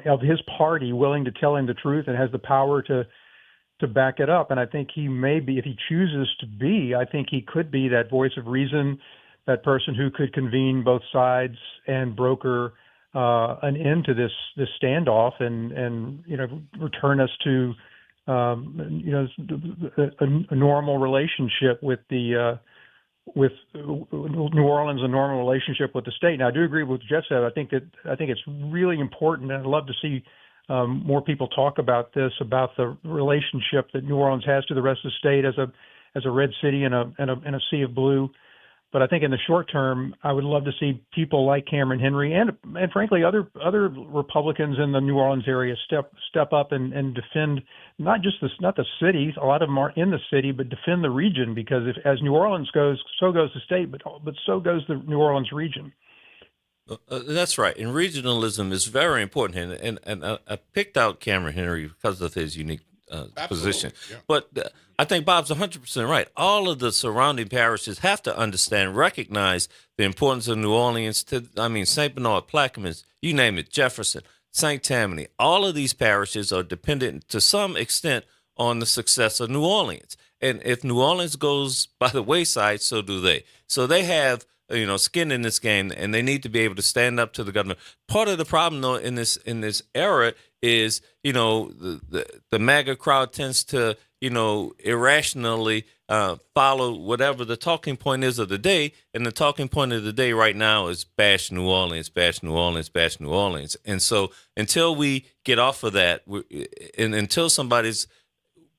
of his party willing to tell him the truth and has the power to back it up. And I think he may be, if he chooses to be, I think he could be that voice of reason, that person who could convene both sides and broker an end to this standoff and return us to a normal relationship with with New Orleans, a normal relationship with the state. Now, I do agree with what Jeff said. I think it's really important, and I'd love to see more people talk about this, about the relationship that New Orleans has to the rest of the state as a red city and a sea of blue. But I think in the short term, I would love to see people like Cameron Henry and frankly other Republicans in the New Orleans area step up and defend not the city. A lot of them are in the city, but defend the region, because as New Orleans goes, so goes the state, but so goes the New Orleans region. That's right. And regionalism is very important. And I picked out Cameron Henry because of his unique position. Yeah. But I think Bob's 100% right. All of the surrounding parishes have to understand, recognize the importance of New Orleans St. Bernard, Plaquemines, you name it, Jefferson, St. Tammany. All of these parishes are dependent to some extent on the success of New Orleans. And if New Orleans goes by the wayside, so do they. So they have skin in this game, and they need to be able to stand up to the government. Part of the problem, though, in this era is, the MAGA crowd tends to, irrationally follow whatever the talking point is of the day, and the talking point of the day right now is bash New Orleans, bash New Orleans, bash New Orleans. And so until we get off of that, and until somebody's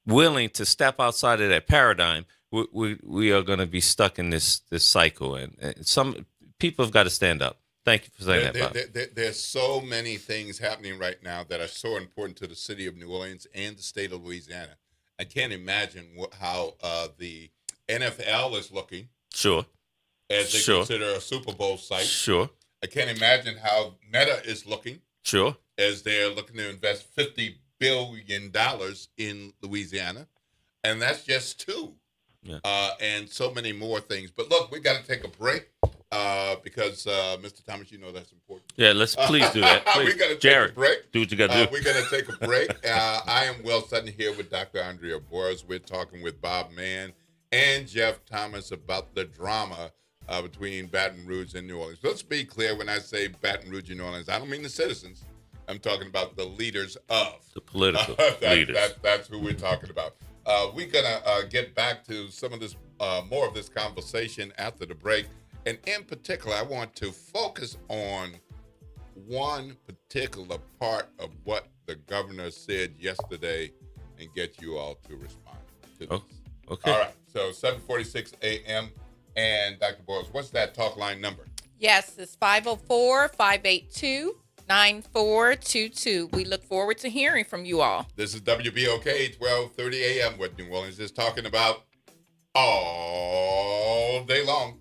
willing to step outside of that paradigm, we are going to be stuck in this cycle, and some people have got to stand up. Thank you for saying that, Bob. There's so many things happening right now that are so important to the city of New Orleans and the state of Louisiana. I can't imagine how the NFL is looking. Sure. As they consider a Super Bowl site. Sure. I can't imagine how Meta is looking. Sure. As they're looking to invest $50 billion in Louisiana. And that's just two. Yeah. And so many more things. But look, we got to take a break because, Mr. Thomas, that's important. Yeah, please do that. Please. We got to take Jared, a break. Do what you got to do. We're going to take a break. I am Will Sutton here with Dr. Andrea Boras. We're talking with Bob Mann and Jeff Thomas about the drama between Baton Rouge and New Orleans. Let's be clear, when I say Baton Rouge and New Orleans, I don't mean the citizens. I'm talking about the leaders of. The political leaders. That's who we're talking about. We're going to get back to some of this, more of this conversation after the break. And in particular, I want to focus on one particular part of what the governor said yesterday and get you all to respond to this. Oh, okay. All right. So 7:46 a.m. And Dr. Boyles, what's that talk line number? Yes, it's 504-582-9422. We look forward to hearing from you all. This is WBOK 1230 a.m. what New Orleans is talking about all day long.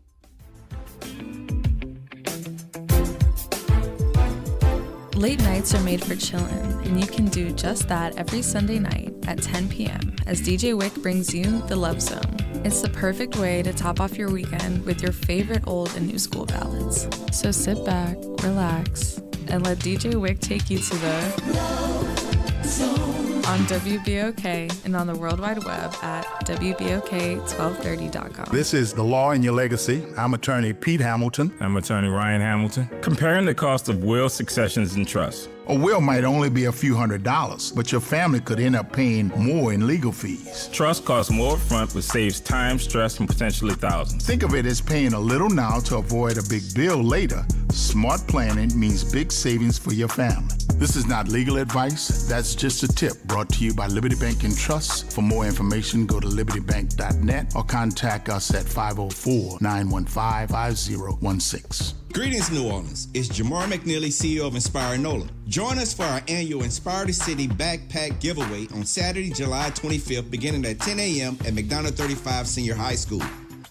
Late nights are made for chillin', and you can do just that every Sunday night at 10 p.m. as DJ Wick brings you The Love Zone. It's the perfect way to top off your weekend with your favorite old and new school ballads. So sit back, relax, and let DJ Wick take you to the Love Zone on WBOK and on the World Wide Web at WBOK1230.com. This is The Law in Your Legacy. I'm attorney Pete Hamilton. I'm attorney Ryan Hamilton. Comparing the cost of wills, successions, and trusts. A will might only be a few $100s, but your family could end up paying more in legal fees. Trust costs more upfront, but saves time, stress, and potentially thousands. Think of it as paying a little now to avoid a big bill later. Smart planning means big savings for your family. This is not legal advice. That's just a tip brought to you by Liberty Bank and Trust. For more information, go to libertybank.net or contact us at 504-915-5016. Greetings, New Orleans. It's Jamar McNeely, CEO of Inspire NOLA. Join us for our annual Inspire the City Backpack Giveaway on Saturday, July 25th, beginning at 10 a.m. at McDonough 35 Senior High School.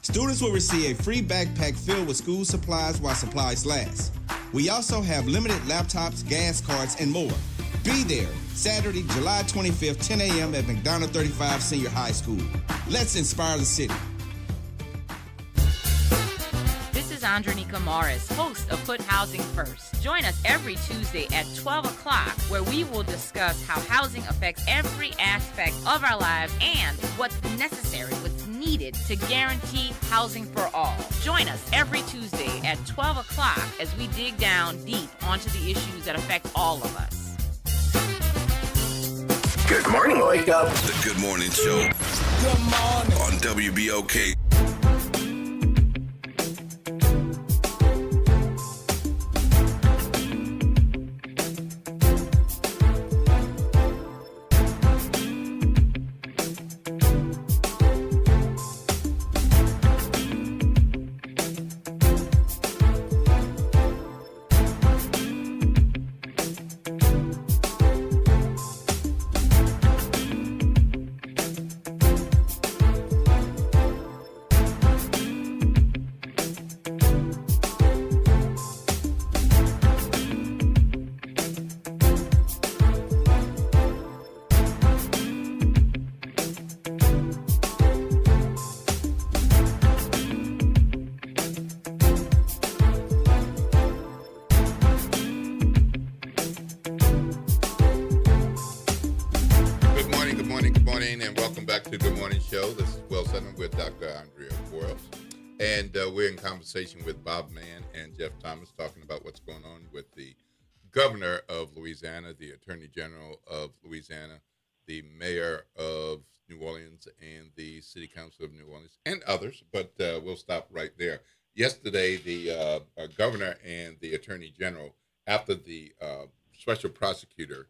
Students will receive a free backpack filled with school supplies while supplies last. We also have limited laptops, gas cards, and more. Be there Saturday, July 25th, 10 a.m. at McDonough 35 Senior High School. Let's inspire the city. This is Andronica Morris, host of Put Housing First. Join us every Tuesday at 12 o'clock, where we will discuss how housing affects every aspect of our lives and what's necessary, what's needed to guarantee housing for all. Join us every Tuesday at 12 o'clock as we dig down deep onto the issues that affect all of us. Good morning, wake up. The Good Morning Show. Good morning. On WBOK. We're in conversation with Bob Mann and Jeff Thomas, talking about what's going on with the governor of Louisiana, the attorney general of Louisiana, the mayor of New Orleans, and the city council of New Orleans, and others, but we'll stop right there. Yesterday, the governor and the attorney general, after the special prosecutor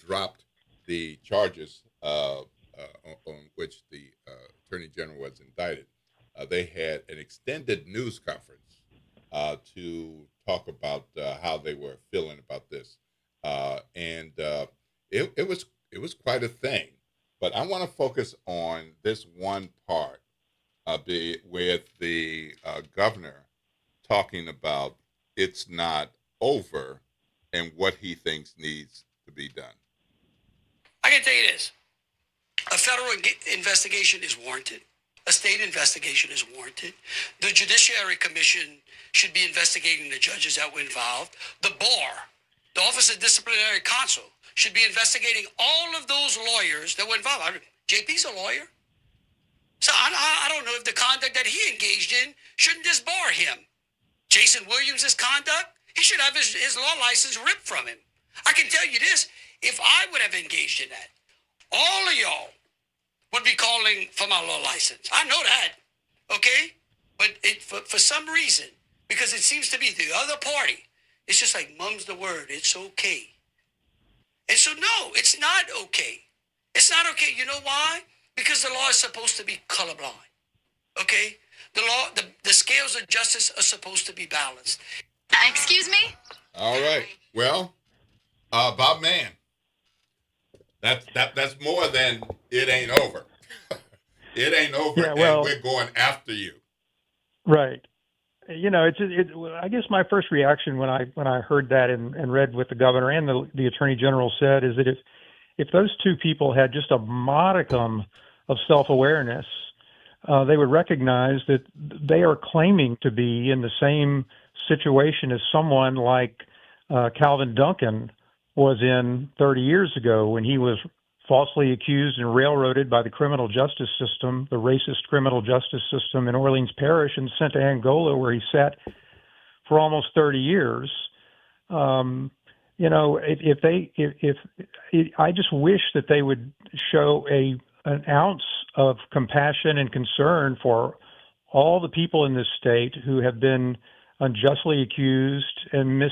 dropped the charges on which the attorney general was indicted, they had an extended news conference to talk about how they were feeling about this, and it was quite a thing. But I want to focus on this one part with the governor talking about it's not over and what he thinks needs to be done. I can tell you this: a federal investigation is warranted. A state investigation is warranted. The Judiciary Commission should be investigating the judges that were involved. The bar, the Office of Disciplinary Counsel, should be investigating all of those lawyers that were involved. JP's a lawyer. So I don't know if the conduct that he engaged in shouldn't disbar him. Jason Williams' conduct, he should have his law license ripped from him. I can tell you this, if I would have engaged in that, all of y'all would be calling for my law license. I know that, okay? But for some reason, because it seems to be the other party, it's just like, mum's the word, it's okay. And so, no, it's not okay. It's not okay. You know why? Because the law is supposed to be colorblind, okay? The law, the scales of justice are supposed to be balanced. Excuse me? All right. Well, Bob Mann, that's more than it ain't over. It ain't over, Yeah, well, and we're going after you. Right. You know, I guess my first reaction when I heard that and read what the governor and the attorney general said is that if those two people had just a modicum of self-awareness, they would recognize that they are claiming to be in the same situation as someone like Calvin Duncan was in 30 years ago when he was falsely accused and railroaded by the criminal justice system, the racist criminal justice system in Orleans Parish, and sent to Angola, where he sat for almost 30 years. You know, I just wish that they would show an ounce of compassion and concern for all the people in this state who have been unjustly accused and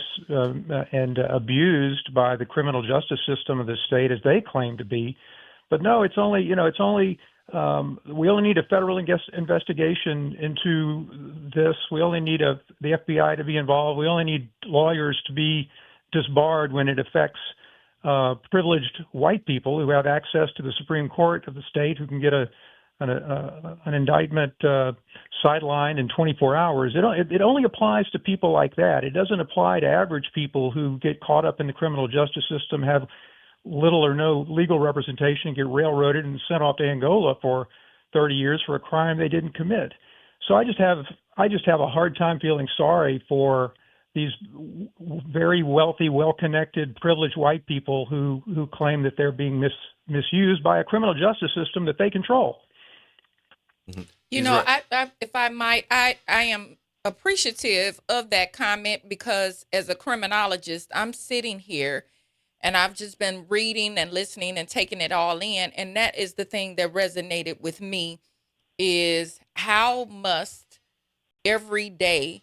abused by the criminal justice system of the state, as they claim to be. But no, we only need a federal investigation into this. We only need the FBI to be involved. We only need lawyers to be disbarred when it affects privileged white people who have access to the Supreme Court of the state, who can get an indictment sidelined in 24 hours. It only applies to people like that. It doesn't apply to average people who get caught up in the criminal justice system, have little or no legal representation, get railroaded and sent off to Angola for 30 years for a crime they didn't commit. So I just have a hard time feeling sorry for these very wealthy, well-connected, privileged white people who claim that they're being misused by a criminal justice system that they control. You know, I if I might, I am appreciative of that comment, because as a criminologist, I'm sitting here and I've just been reading and listening and taking it all in. And that is the thing that resonated with me, is how must everyday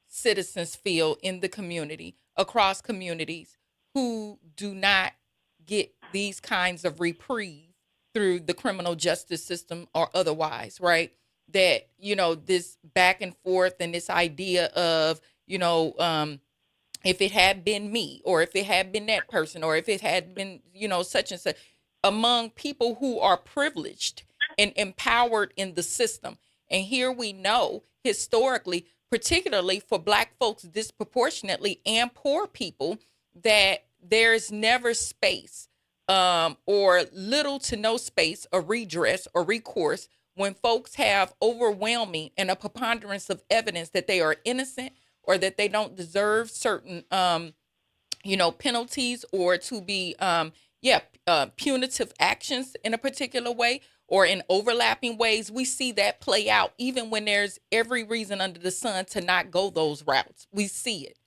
citizens feel in the community, across communities, who do not get these kinds of reprieve through the criminal justice system or otherwise, right? That, you know, this back and forth and this idea of, you know, if it had been me, or if it had been that person, or if it had been, you know, such and such, among people who are privileged and empowered in the system. And here we know historically, particularly for Black folks disproportionately, and poor people, that there's never space or little to no space or redress or recourse when folks have overwhelming and a preponderance of evidence that they are innocent, or that they don't deserve certain, you know, penalties, or to be, punitive actions in a particular way or in overlapping ways. We see that play out even when there's every reason under the sun to not go those routes. We see it.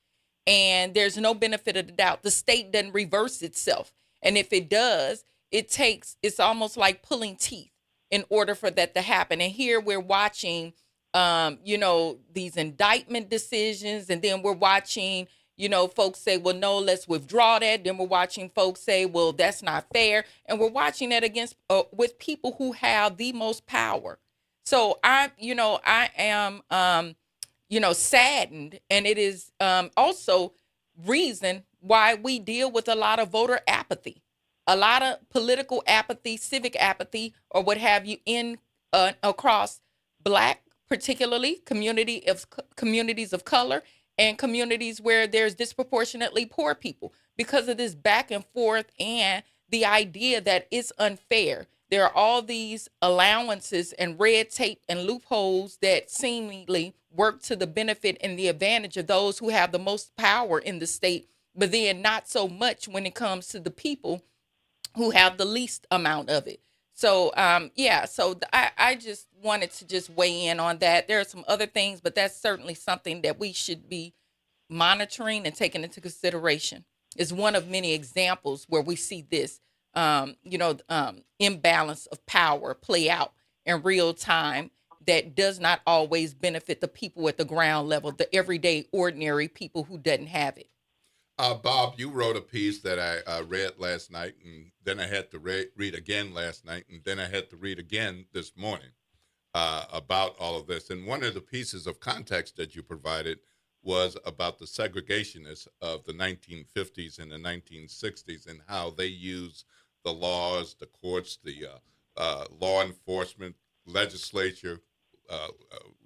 And there's no benefit of the doubt. The state doesn't reverse itself. And if it does, it's almost like pulling teeth in order for that to happen. And here we're watching, you know, these indictment decisions, and then we're watching, you know, folks say, well, no, let's withdraw that. Then we're watching folks say, well, that's not fair. And we're watching that against with people who have the most power. So I am, you know, saddened. And it is also reason why we deal with a lot of voter apathy, a lot of political apathy, civic apathy, or what have you, in across Black, particularly communities of color, and communities where there's disproportionately poor people, because of this back and forth and the idea that it's unfair. There are all these allowances and red tape and loopholes that seemingly work to the benefit and the advantage of those who have the most power in the state, but then not so much when it comes to the people who have the least amount of it. So, I just wanted to just weigh in on that. There are some other things, but that's certainly something that we should be monitoring and taking into consideration. is one of many examples where we see this, imbalance of power play out in real time that does not always benefit the people at the ground level, the everyday, ordinary people who doesn't have it. Bob, you wrote a piece that I read last night, and then I had to read again last night, and then I had to read again this morning about all of this. And one of the pieces of context that you provided was about the segregationists of the 1950s and the 1960s and how they used the laws, the courts, the law enforcement, legislature,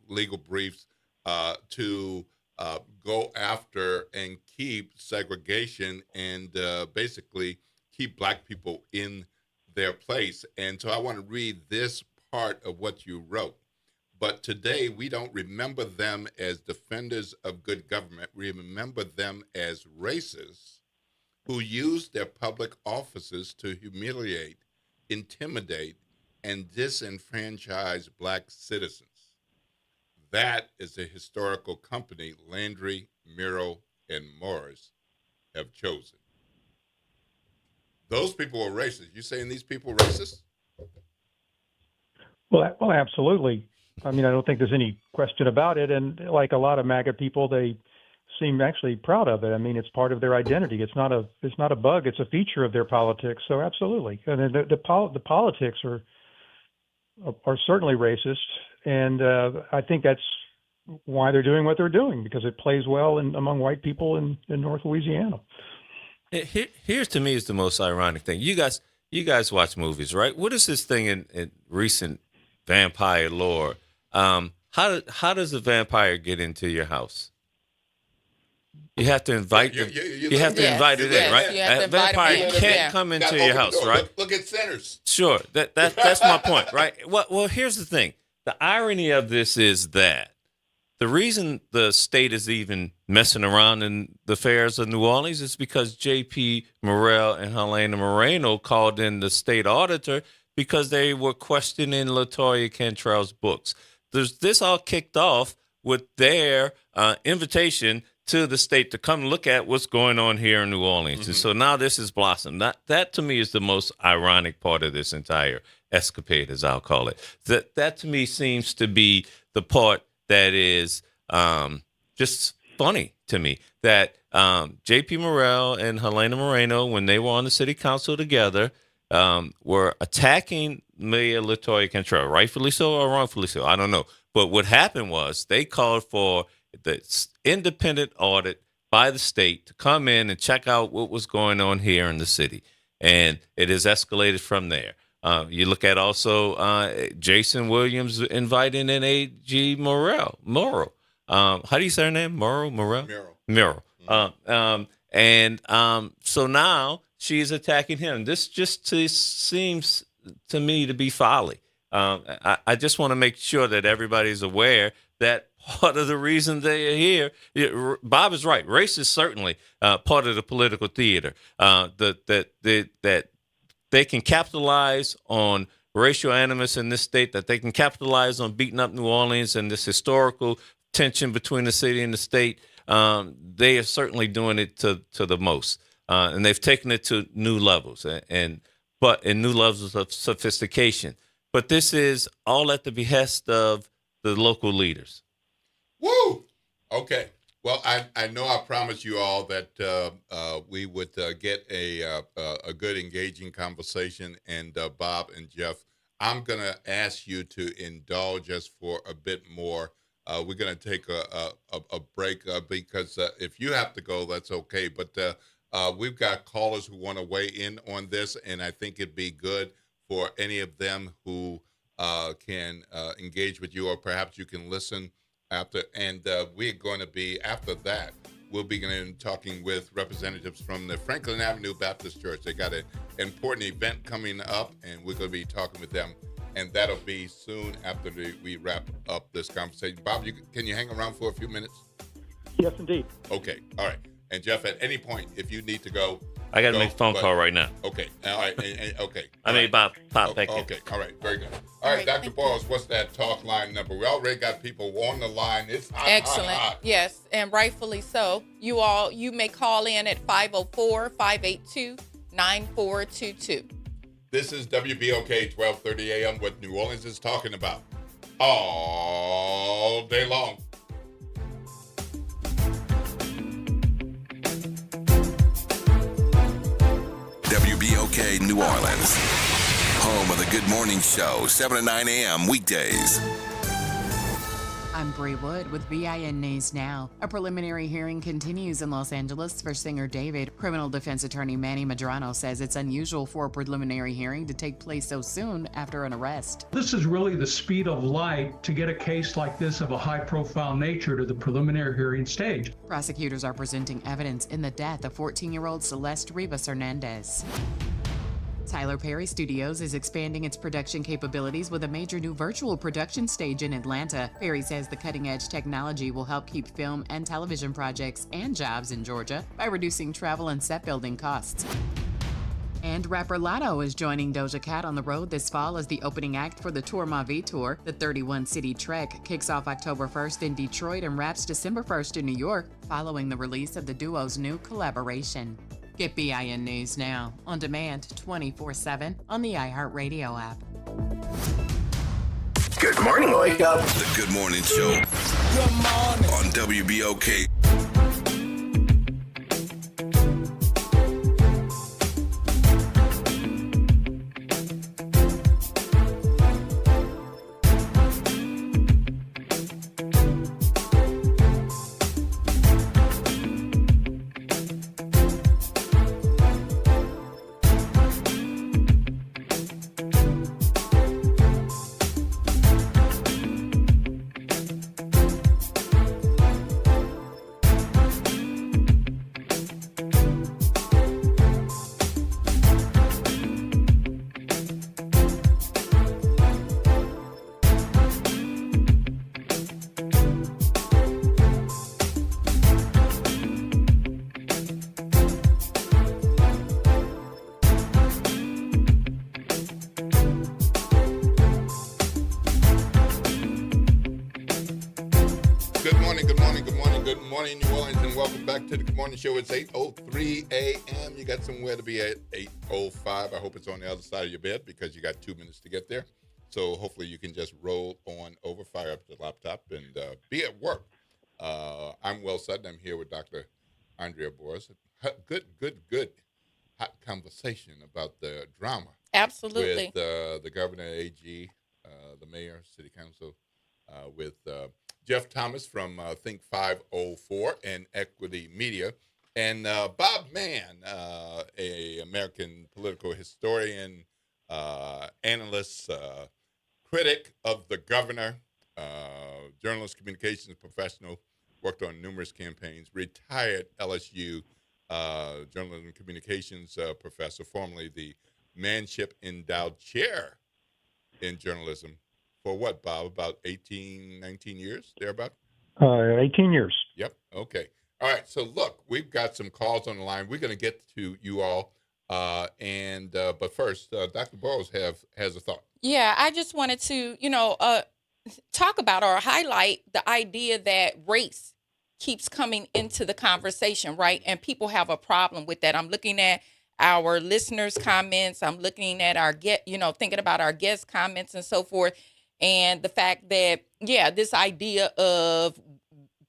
legal briefs to go after and keep segregation and basically keep black people in their place. And so I want to read this part of what you wrote. But today we don't remember them as defenders of good government. We remember them as racists who used their public offices to humiliate, intimidate, and disenfranchise black citizens. That is the historical company Landry, Miro, and Morris have chosen. Those people are racist. You saying these people are racist? Well, absolutely. I mean, I don't think there's any question about it. And like a lot of MAGA people, they seem actually proud of it. I mean, it's part of their identity. It's not a bug. It's a feature of their politics. So absolutely. And the politics are certainly racist. And I think that's why they're doing what they're doing, because it plays well among white people in North Louisiana. Here's to me is the most ironic thing. You guys watch movies, right? What is this thing in recent vampire lore? How does a vampire get into your house? You have to invite them. You have to invite it in, right? A vampire can't come into your house, right? Look at Sinners. Sure, that's my point, right? Well, here's the thing. The irony of this is that the reason the state is even messing around in the affairs of New Orleans is because J.P. Morrell and Helena Moreno called in the state auditor because they were questioning LaToya Cantrell's books. This all kicked off with their invitation to the state to come look at what's going on here in New Orleans. Mm-hmm. And so now this has blossomed. That to me is the most ironic part of this entire escapade, as I'll call it. That to me seems to be the part that is just funny to me, that J.P. Morrell and Helena Moreno, when they were on the city council together, were attacking Mayor LaToya Cantrell, rightfully so or wrongfully so, I don't know. But what happened was they called for the independent audit by the state to come in and check out what was going on here in the city. And it has escalated from there. You look at also Jason Williams inviting in A.G. Morrell. How do you say her name? Morrell? Miro. So now she's attacking him. This just seems to me to be folly. I just want to make sure that everybody's aware that part of the reason they are here, Bob is right. Race is certainly part of the political theater. That they can capitalize on racial animus in this state, that they can capitalize on beating up New Orleans and this historical tension between the city and the state. They are certainly doing it to the most. And they've taken it to new levels but in new levels of sophistication. But this is all at the behest of the local leaders. Woo! Okay. Well, I know I promised you all that we would get a good, engaging conversation. And Bob and Jeff, I'm going to ask you to indulge us for a bit more. We're going to take a break because if you have to go, that's okay. But we've got callers who want to weigh in on this, and I think it'd be good for any of them who can engage with you, or perhaps you can listen after. And we're going to be, after that, we'll begin talking with representatives from the Franklin Avenue Baptist Church. They got an important event coming up, and we're going to be talking with them. And that'll be soon after we wrap up this conversation. Bob, can you hang around for a few minutes? Yes, indeed. Okay. All right. And Jeff, at any point, if you need to go, I got to make a phone call right now. Okay. All right. Okay. I may pop back in. Okay. All right. Very good. All right, Dr. Boyles, what's that talk line number? We already got people on the line. It's hot. Excellent. Hot. Yes, and rightfully so. You may call in at 504-582-9422. This is WBOK 1230 AM, what New Orleans is talking about all day long. WBOK New Orleans, home of the Good Morning Show, 7 to 9 a.m. weekdays. I'm Bree Wood with BIN News Now. A preliminary hearing continues in Los Angeles for singer David. Criminal defense attorney Manny Medrano says it's unusual for a preliminary hearing to take place so soon after an arrest. This is really the speed of light to get a case like this of a high-profile nature to the preliminary hearing stage. Prosecutors are presenting evidence in the death of 14-year-old Celeste Rivas Hernandez. Tyler Perry Studios is expanding its production capabilities with a major new virtual production stage in Atlanta. Perry says the cutting-edge technology will help keep film and television projects and jobs in Georgia by reducing travel and set building costs. And rapper Latto is joining Doja Cat on the road this fall as the opening act for the Tour Ma Vie Tour. The 31-city trek kicks off October 1st in Detroit and wraps December 1st in New York, following the release of the duo's new collaboration. Get BIN News Now, on demand 24/7 on the iHeartRadio app. Good morning, wake up. The Good Morning Show. Good morning. On WBOK. Show. It's 8:03 a.m. You got somewhere to be at 8:05. I hope it's on the other side of your bed because you got 2 minutes to get there. So hopefully you can just roll on over, fire up the laptop, and be at work. I'm Will Sutton. I'm here with Dr. Andrea Boris. Good hot conversation about the drama. Absolutely. With the governor, AG, the mayor, city council, with Jeff Thomas from Think 504 and Equity Media, and Bob Mann, a American political historian, analyst, critic of the governor, journalist, communications professional, worked on numerous campaigns, retired LSU journalism communications professor, formerly the Manship Endowed Chair in Journalism. For what, Bob? About 18, 19 years, thereabout? 18 years. Yep. Okay. All right. So, look, we've got some calls on the line. We're going to get to you all. But first, Dr. Boyles has a thought. Yeah, I just wanted to, talk about or highlight the idea that race keeps coming into the conversation, right? And people have a problem with that. I'm looking at our listeners' comments. I'm looking at thinking about our guest comments and so forth. And the fact that, this idea of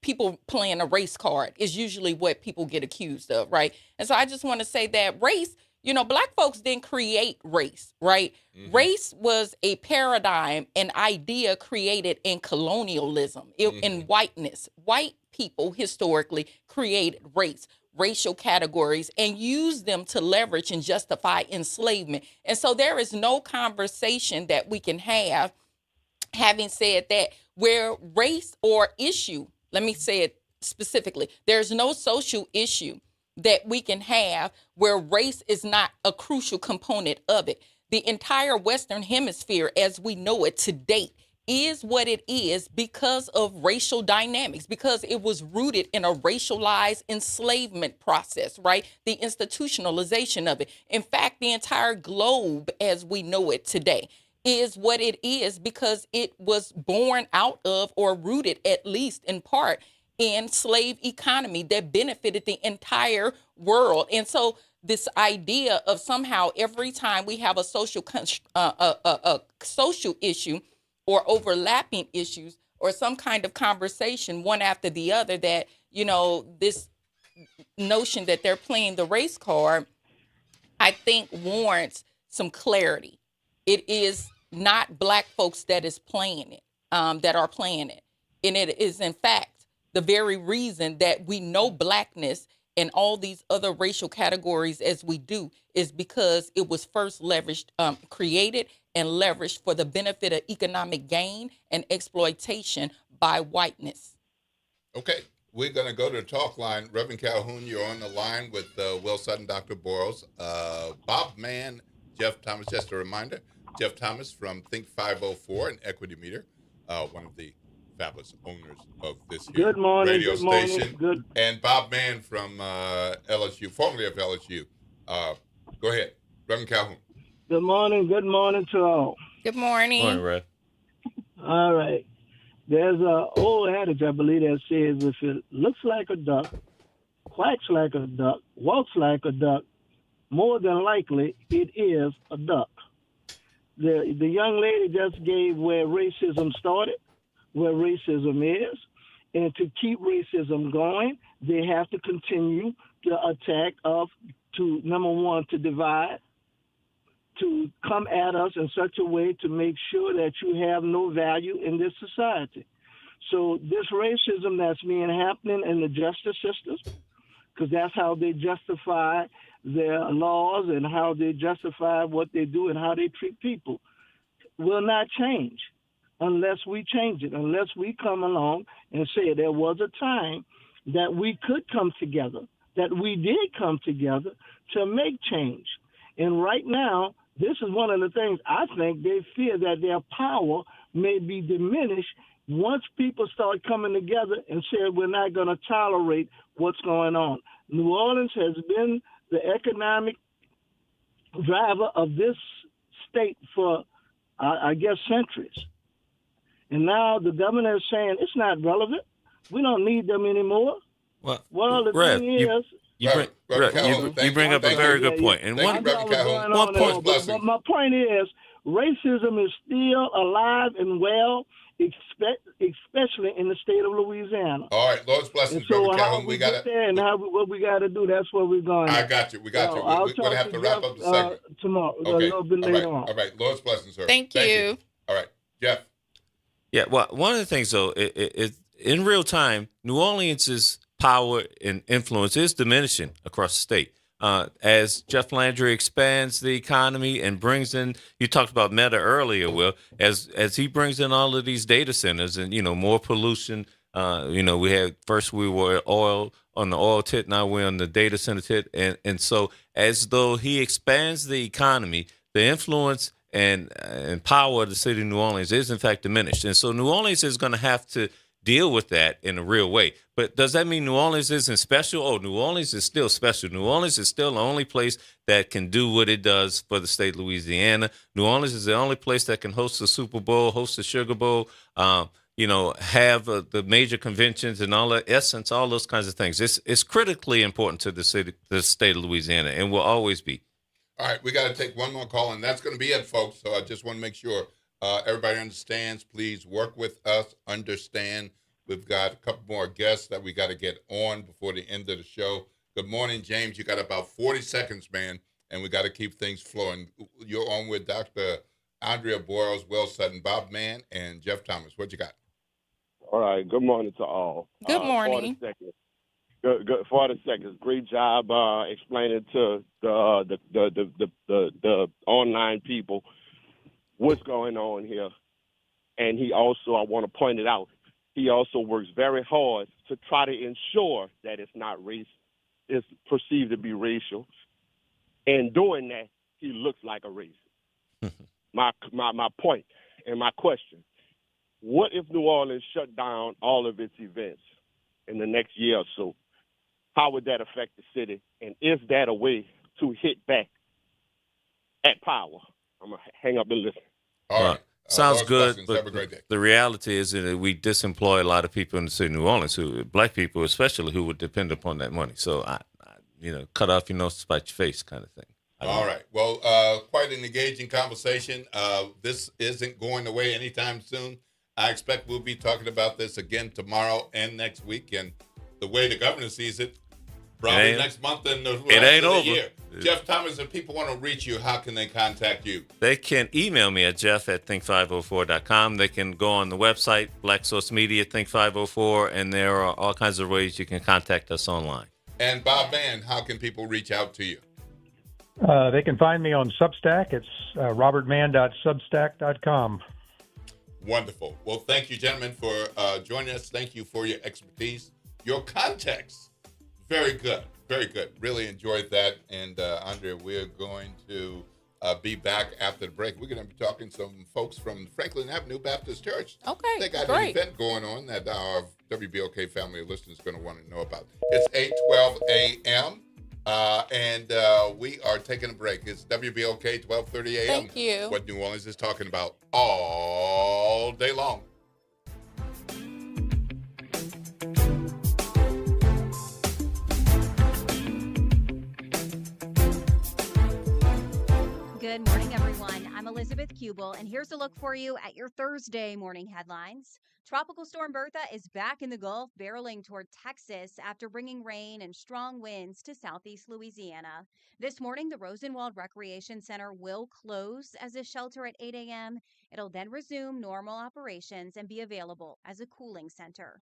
people playing a race card is usually what people get accused of, right? And so I just want to say that race, Black folks didn't create race, right? Mm-hmm. Race was a paradigm, an idea created in colonialism, in whiteness. White people historically created race, racial categories, and used them to leverage and justify enslavement. And so there is no conversation that we can have. Having said that, where race or issue, let me say it specifically, there's no social issue that we can have where race is not a crucial component of it. The entire Western Hemisphere, as we know it to date, is what it is because of racial dynamics, because it was rooted in a racialized enslavement process, right? The institutionalization of it. In fact, the entire globe as we know it today is what it is because it was born out of, or rooted at least in part, in slave economy that benefited the entire world. And so this idea of somehow every time we have a social social issue or overlapping issues or some kind of conversation one after the other, that, you know, this notion that they're playing the race card, I think warrants some clarity. It is not Black folks that is playing it, that are playing it. And it is, in fact, the very reason that we know Blackness and all these other racial categories as we do is because it was first leveraged, created and leveraged for the benefit of economic gain and exploitation by whiteness. Okay, we're going to go to the talk line. Reverend Calhoun, you're on the line with Will Sutton, Dr. Boros, Bob Mann, Jeff Thomas. Just a reminder, Jeff Thomas from Think 504 and Equity Meter, one of the fabulous owners of this good morning, radio good station. Morning, good. And Bob Mann from LSU, formerly of LSU. Go ahead, Reverend Calhoun. Good morning to all. Good morning. Morning, Rev. All right. There's an old adage, I believe, that says if it looks like a duck, quacks like a duck, walks like a duck, more than likely it is a duck. The young lady just gave where racism started, where racism is, and to keep racism going, they have to continue the attack to number one, to divide, to come at us in such a way to make sure that you have no value in this society. So this racism that's being happening in the justice systems, because that's how they justify their laws and how they justify what they do and how they treat people, will not change unless we change it, unless we come along and say there was a time that we could come together, that we did come together to make change. And right now, this is one of the things I think they fear, that their power may be diminished once people start coming together and say we're not going to tolerate what's going on. New Orleans has been the economic driver of this state for, I guess, centuries. And now the governor is saying it's not relevant. We don't need them anymore. Well, the Rev, thing is... You bring up a very good point. And one point, but my point is, racism is still alive and well, especially in the state of Louisiana. All right, Lord's blessings, Reverend Calhoun. We got there, and what we got to do. That's where we're going. I got you. We got you. We're going to have to wrap up the segment tomorrow. Okay. A little bit later on. All right. Lord's blessings, sir. Thank you. All right, Jeff. Yeah. Well, one of the things though, in real time, New Orleans' power and influence is diminishing across the state. As Jeff Landry expands the economy and brings in, you talked about Meta earlier, Will, as he brings in all of these data centers and, more pollution. We were oil on the oil tit, now we're on the data center tit. And so as though he expands the economy, the influence and power of the city of New Orleans is in fact diminished. And so New Orleans is going to have to deal with that in a real way. But does that mean New Orleans isn't special? Oh, New Orleans is still special. New Orleans is still the only place that can do what it does for the state of Louisiana. New Orleans is the only place that can host the Super Bowl, host the Sugar Bowl, have the major conventions and all that essence, all those kinds of things. It's critically important to the state of Louisiana, and will always be. All right, we got to take one more call, and that's going to be it, folks. So I just want to make sure everybody understands. Please work with us, understand. We've got a couple more guests that we got to get on before the end of the show. Good morning, James. You got about 40 seconds, man, and we got to keep things flowing. You're on with Dr. Andrea Boros, Will Sutton, Bob Mann, and Jeff Thomas. What you got? All right. Good morning to all. Good morning. 40 seconds. Great job explaining to the online people what's going on here. And he also, I want to point it out, he also works very hard to try to ensure that it's not race, it's perceived to be racial. And doing that, he looks like a racist. My point and my question, what if New Orleans shut down all of its events in the next year or so? How would that affect the city? And is that a way to hit back at power? I'm going to hang up and listen. All right. Sounds good, Have but a great day. the reality is that we disemploy a lot of people in the city of New Orleans, black people especially, who would depend upon that money. So, cut off your nose to spite your face kind of thing. All right. Well, quite an engaging conversation. This isn't going away anytime soon. I expect we'll be talking about this again tomorrow and next week. And the way the governor sees it, probably next month and the rest ain't of the over. year. Jeff Thomas, if people want to reach you, how can they contact you? They can email me at jeff@think504.com. They can go on the website, Black Source Media, Think504, and there are all kinds of ways you can contact us online. And Bob Mann, how can people reach out to you? They can find me on Substack. It's robertmann.substack.com. Wonderful. Well, thank you, gentlemen, for joining us. Thank you for your expertise. Your context, very good. Very good. Really enjoyed that. And, Andrea, we're going to be back after the break. We're going to be talking to some folks from Franklin Avenue Baptist Church. Okay, They got great. an event going on that our WBOK family of listeners are going to want to know about. It's 8:12 a.m., and we are taking a break. It's WBOK 12:30 a.m. Thank you. What New Orleans is talking about all day long. Good morning, everyone. I'm Elizabeth Kubel, and here's a look for you at your Thursday morning headlines. Tropical Storm Bertha is back in the Gulf, barreling toward Texas after bringing rain and strong winds to southeast Louisiana. This morning, the Rosenwald Recreation Center will close as a shelter at 8 a.m. It'll then resume normal operations and be available as a cooling center.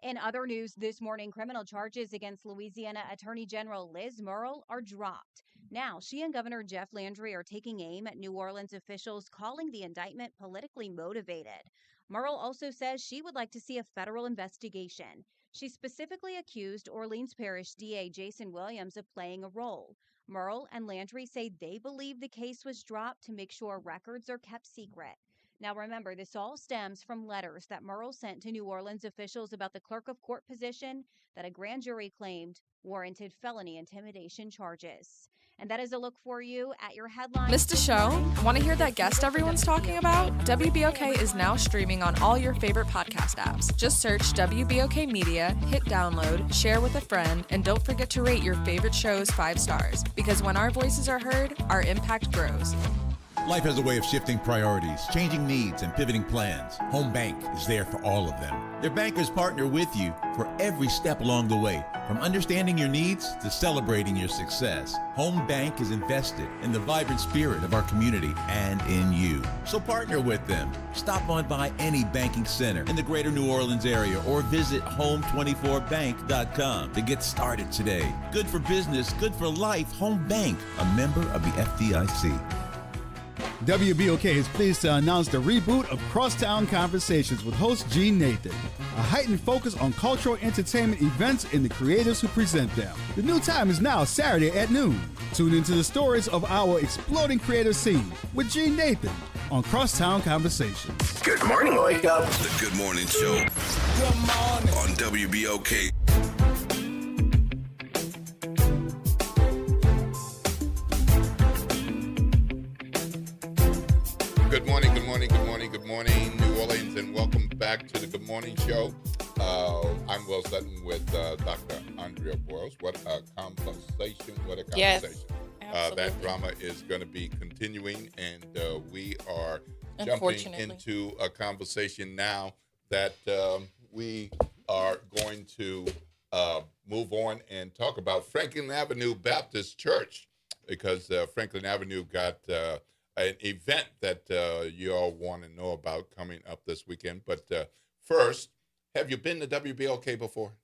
In other news this morning, criminal charges against Louisiana Attorney General Liz Murrill are dropped. Now, she and Governor Jeff Landry are taking aim at New Orleans officials, calling the indictment politically motivated. Murrill also says she would like to see a federal investigation. She specifically accused Orleans Parish DA Jason Williams of playing a role. Murrill and Landry say they believe the case was dropped to make sure records are kept secret. Now remember, this all stems from letters that Murrill sent to New Orleans officials about the clerk of court position that a grand jury claimed warranted felony intimidation charges. And that is a look for you at your headlines. Missed a show? Want to hear that guest everyone's talking about? WBOK is now streaming on all your favorite podcast apps. Just search WBOK Media, hit download, share with a friend, and don't forget to rate your favorite shows 5 stars. Because when our voices are heard, our impact grows. Life has a way of shifting priorities, changing needs, and pivoting plans. Home Bank is there for all of them. Their bankers partner with you for every step along the way, from understanding your needs to celebrating your success. Home Bank is invested in the vibrant spirit of our community and in you. So partner with them. Stop on by any banking center in the greater New Orleans area or visit home24bank.com to get started today. Good for business, good for life. Home Bank, a member of the FDIC. WBOK is pleased to announce the reboot of Crosstown Conversations with host Gene Nathan. A heightened focus on cultural entertainment events and the creators who present them. The new time is now Saturday at noon. Tune into the stories of our exploding creative scene with Gene Nathan on Crosstown Conversations. Good morning, wake up. The Good Morning Show. Good morning. On WBOK. Good morning, good morning, good morning, good morning, New Orleans, and welcome back to the Good Morning Show. I'm Will Sutton with Dr. Andrea Boyles. What a conversation, what a conversation. Yes, that drama is going to be continuing, and we are jumping into a conversation now that we are going to move on and talk about Franklin Avenue Baptist Church, because Franklin Avenue got an event that you all want to know about coming up this weekend. But first, have you been to WBOK before?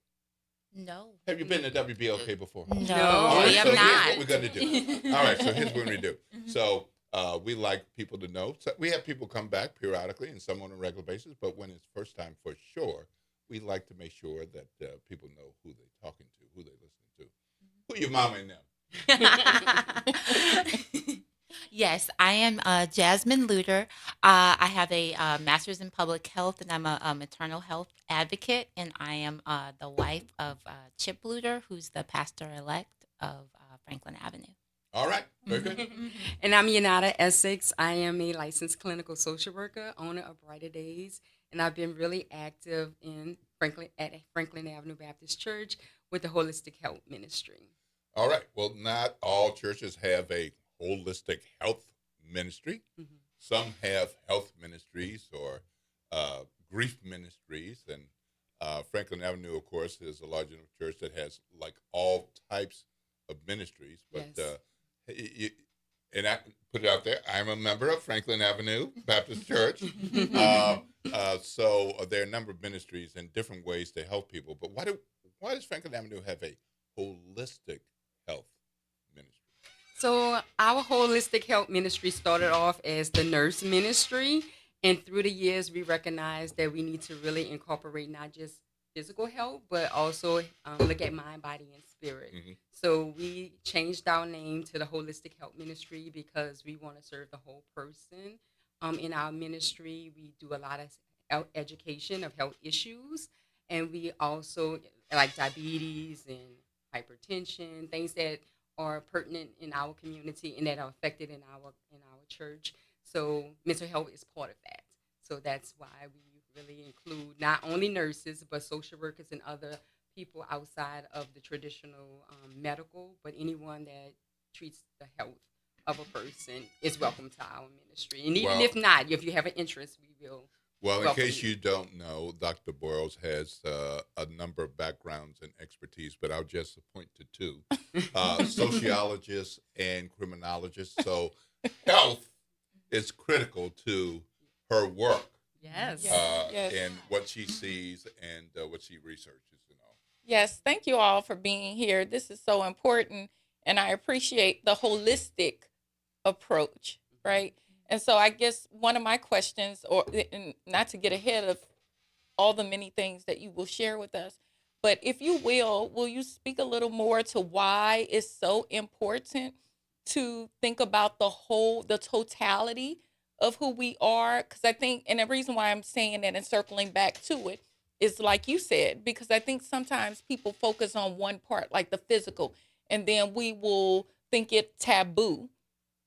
No. Have you been to WBOK before? No, All right, we have so not. here's what we're going to do. All right, so here's what we do. So we like people to know. So we have people come back periodically and some on a regular basis, but when it's first time for sure, we like to make sure that people know who they're talking to, who they're listening to. Who your mama and them? Yes, I am Jasmine Luter. I have a master's in public health, and I'm a maternal health advocate. And I am the wife of Chip Luter, who's the pastor elect of Franklin Avenue. All right, very good. And I'm Yanata Essex. I am a licensed clinical social worker, owner of Brighter Days, and I've been really active in Franklin Avenue Baptist Church with the Holistic Health Ministry. All right. Well, not all churches have a holistic health ministry. Mm-hmm. Some have health ministries or grief ministries, and Franklin Avenue, of course, is a large enough church that has like all types of ministries. But Yes. and I put it out there, I'm a member of Franklin Avenue Baptist Church. So there are a number of ministries and different ways to help people. But why does Franklin Avenue have a holistic health ministry? So our holistic health ministry started off as the nurse ministry, and through the years we recognized that we need to really incorporate not just physical health, but also look at mind, body, and spirit. Mm-hmm. So we changed our name to the Holistic Health Ministry because we want to serve the whole person. In our ministry, we do a lot of health education of health issues, and we also like diabetes and hypertension, things that are pertinent in our community and that are affected in our church. So mental health is part of that. So that's why we really include not only nurses but social workers and other people outside of the traditional medical, but anyone that treats the health of a person is welcome to our ministry. And even if not, if you have an interest, we will. Well, in case you don't know, Dr. Boyles has a number of backgrounds and expertise, but I'll just point to two, sociologists and criminologists. So health is critical to her work. Yes. Yes. And what she sees and what she researches and all. Yes, thank you all for being here. This is so important, and I appreciate the holistic approach, right? And so I guess one of my questions, and not to get ahead of all the many things that you will share with us, but if you will you speak a little more to why it's so important to think about the totality of who we are? Because I think, and the reason why I'm saying that and circling back to it is like you said, because I think sometimes people focus on one part, like the physical, and then we will think it taboo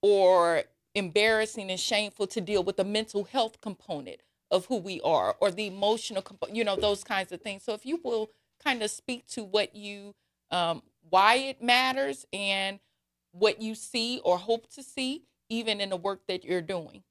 or embarrassing and shameful to deal with the mental health component of who we are or the emotional component, those kinds of things. So if you will kind of speak to what you, why it matters and what you see or hope to see, even in the work that you're doing.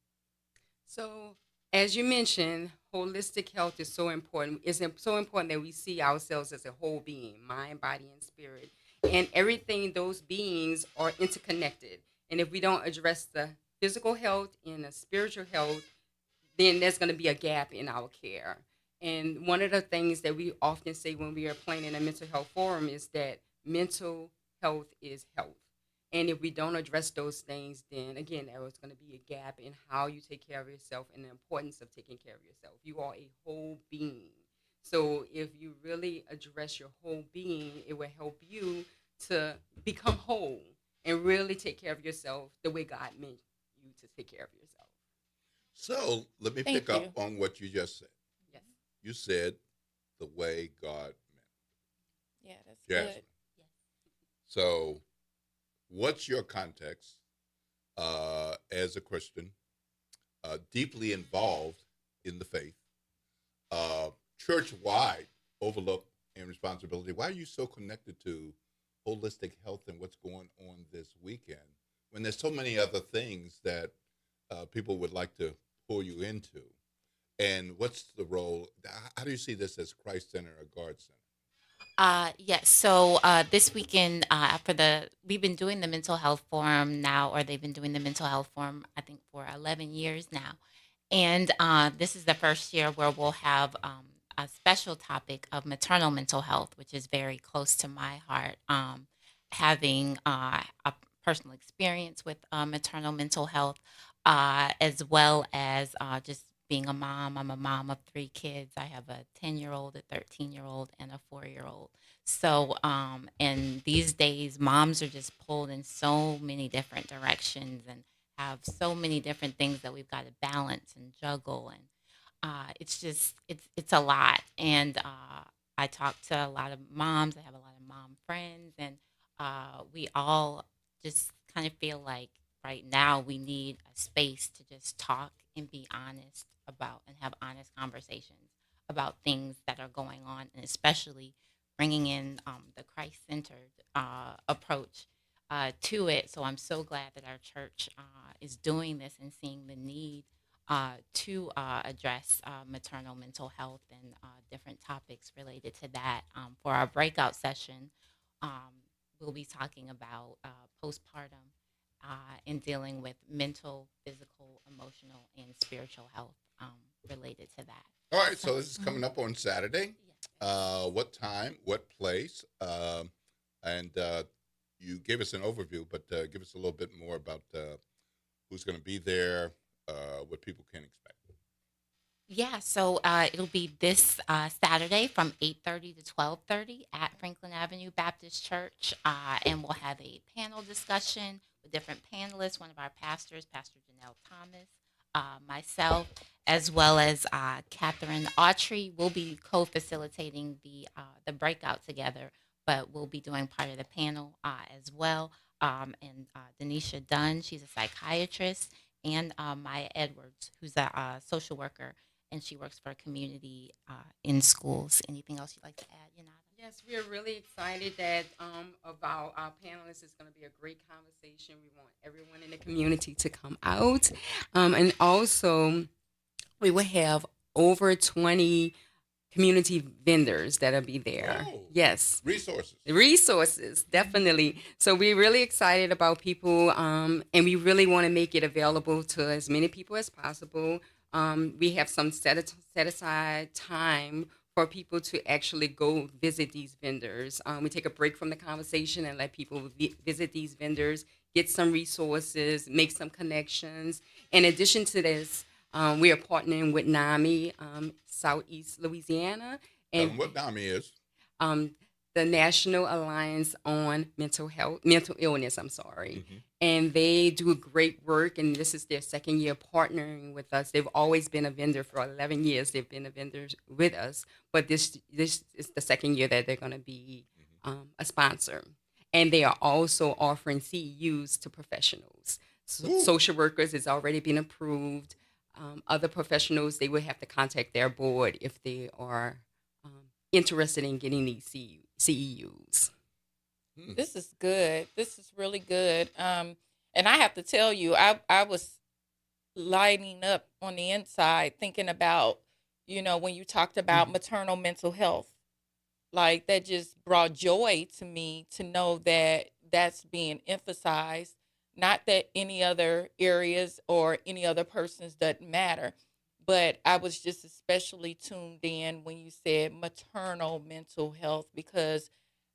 So, as you mentioned, holistic health is so important. It's so important that we see ourselves as a whole being, mind, body, and spirit. And everything, those beings are interconnected. And if we don't address the physical health and the spiritual health, then there's going to be a gap in our care. And one of the things that we often say when we are planning a mental health forum is that mental health is health. And if we don't address those things, then again, there is going to be a gap in how you take care of yourself and the importance of taking care of yourself. You are a whole being. So if you really address your whole being, it will help you to become whole and really take care of yourself the way God meant you to take care of yourself. So let me pick up on what you just said. Yes. You said the way God meant. Yeah, that's Jasmine. good. Yes. So what's your context as a Christian, deeply involved in the faith, church-wide overlook and responsibility? Why are you so connected to holistic health and what's going on this weekend when there's so many other things that people would like to pull you into? And what's the role? How do you see this as Christ Center or God Center? Yes. So this weekend, we've been doing the mental health forum now, or they've been doing the mental health forum, I think, for 11 years now. And this is the first year where we'll have a special topic of maternal mental health, which is very close to my heart. Having a personal experience with maternal mental health, as well as just being a mom. I'm a mom of 3 kids. I have a 10-year-old, a 13-year-old, and a 4-year-old. So, and these days, moms are just pulled in so many different directions and have so many different things that we've got to balance and juggle, and it's a lot. And I talk to a lot of moms. I have a lot of mom friends, and we all just kind of feel like right now we need a space to just talk and be honest about and have honest conversations about things that are going on, and especially bringing in the Christ-centered approach to it. So I'm so glad that our church is doing this and seeing the need to address maternal mental health and different topics related to that. For our breakout session, we'll be talking about postpartum and dealing with mental, physical, emotional, and spiritual health related to that. All right, so this is coming up on Saturday. What time, what place? And you gave us an overview, but give us a little bit more about who's going to be there, what people can expect. Yeah, so it'll be this Saturday from 8:30 to 12:30 at Franklin Avenue Baptist Church, and we'll have a panel discussion with different panelists. One of our pastors, Pastor Janelle Thomas, myself, as well as Catherine Autry, will be co-facilitating the breakout together, but we'll be doing part of the panel as well. And Denisha Dunn, she's a psychiatrist, and Maya Edwards, who's a social worker, and she works for a community in schools. Anything else you'd like to add, Yanada? Yes, we are really excited that about our panelists. It's going to be a great conversation. We want everyone in the community to come out. And also, we will have over 20 community vendors that'll be there. Oh, yes. Resources, definitely. So we're really excited about people, and we really want to make it available to as many people as possible. We have some set aside time for people to actually go visit these vendors. We take a break from the conversation and let people visit these vendors, get some resources, make some connections. In addition to this, we are partnering with NAMI, Southeast Louisiana. And what NAMI is? The National Alliance on Mental Illness, And they do great work, and this is their second year partnering with us. They've always been a vendor for 11 years. They've been a vendor with us, but this is the second year that they're going to be a sponsor. And they are also offering CEUs to professionals. So social workers has already been approved. Other professionals, they will have to contact their board if they are interested in getting these CEUs. This is good. This is really good. And I have to tell you, I was lighting up on the inside thinking about, when you talked about maternal mental health, like that just brought joy to me to know that that's being emphasized. Not that any other areas or any other persons doesn't matter, but I was just especially tuned in when you said maternal mental health, because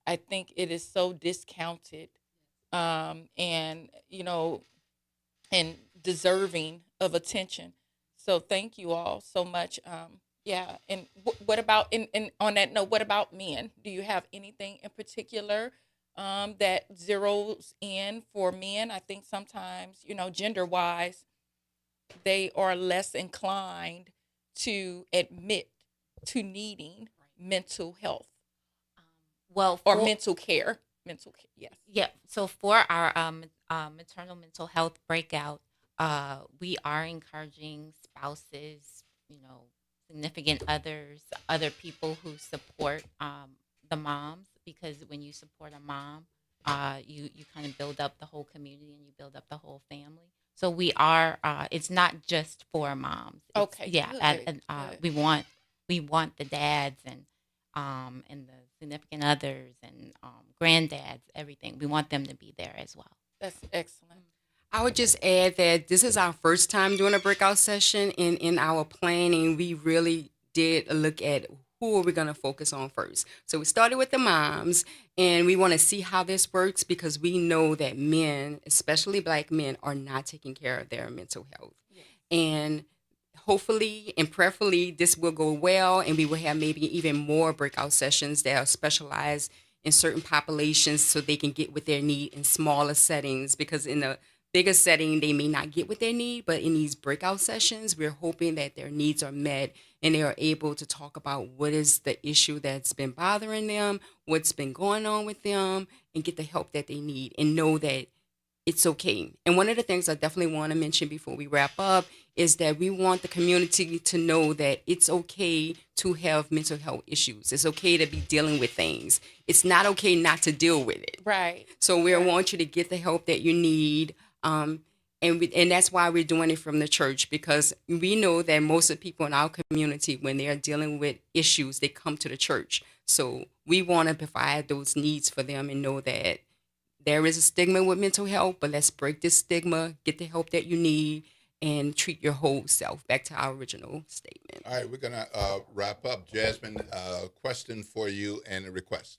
I think it is so discounted and deserving of attention. So thank you all so much. And what about, and on that note, what about men? Do you have anything in particular that zeroes in for men? I think sometimes, gender-wise, they are less inclined to admit to needing mental health. Mental care. Yes. Yeah. So for our maternal mental health breakout, we are encouraging spouses, significant others, other people who support the moms, because when you support a mom, you kind of build up the whole community and you build up the whole family. So we are. It's not just for moms. Okay. Yeah. Good. We want the dads and the significant others and granddads, everything. We want them to be there as well. That's excellent. I would just add that this is our first time doing a breakout session, and in our planning, we really did look at who are we going to focus on first. So we started with the moms, and we want to see how this works, because we know that men, especially Black men, are not taking care of their mental health. Yes. And hopefully and prayerfully, this will go well, and we will have maybe even more breakout sessions that are specialized in certain populations so they can get what they need in smaller settings, because in the bigger setting, they may not get what they need, but in these breakout sessions, we're hoping that their needs are met and they are able to talk about what is the issue that's been bothering them, what's been going on with them, and get the help that they need and know that it's okay. And one of the things I definitely want to mention before we wrap up is that we want the community to know that it's okay to have mental health issues. It's okay to be dealing with things. It's not okay not to deal with it. Right. So we want you to get the help that you need. And that's why we're doing it from the church, because we know that most of the people in our community, when they are dealing with issues, they come to the church. So we want to provide those needs for them and know that there is a stigma with mental health, but let's break this stigma, get the help that you need, and treat your whole self. Back to our original statement. All right, we're going to wrap up. Jasmine, question for you and a request.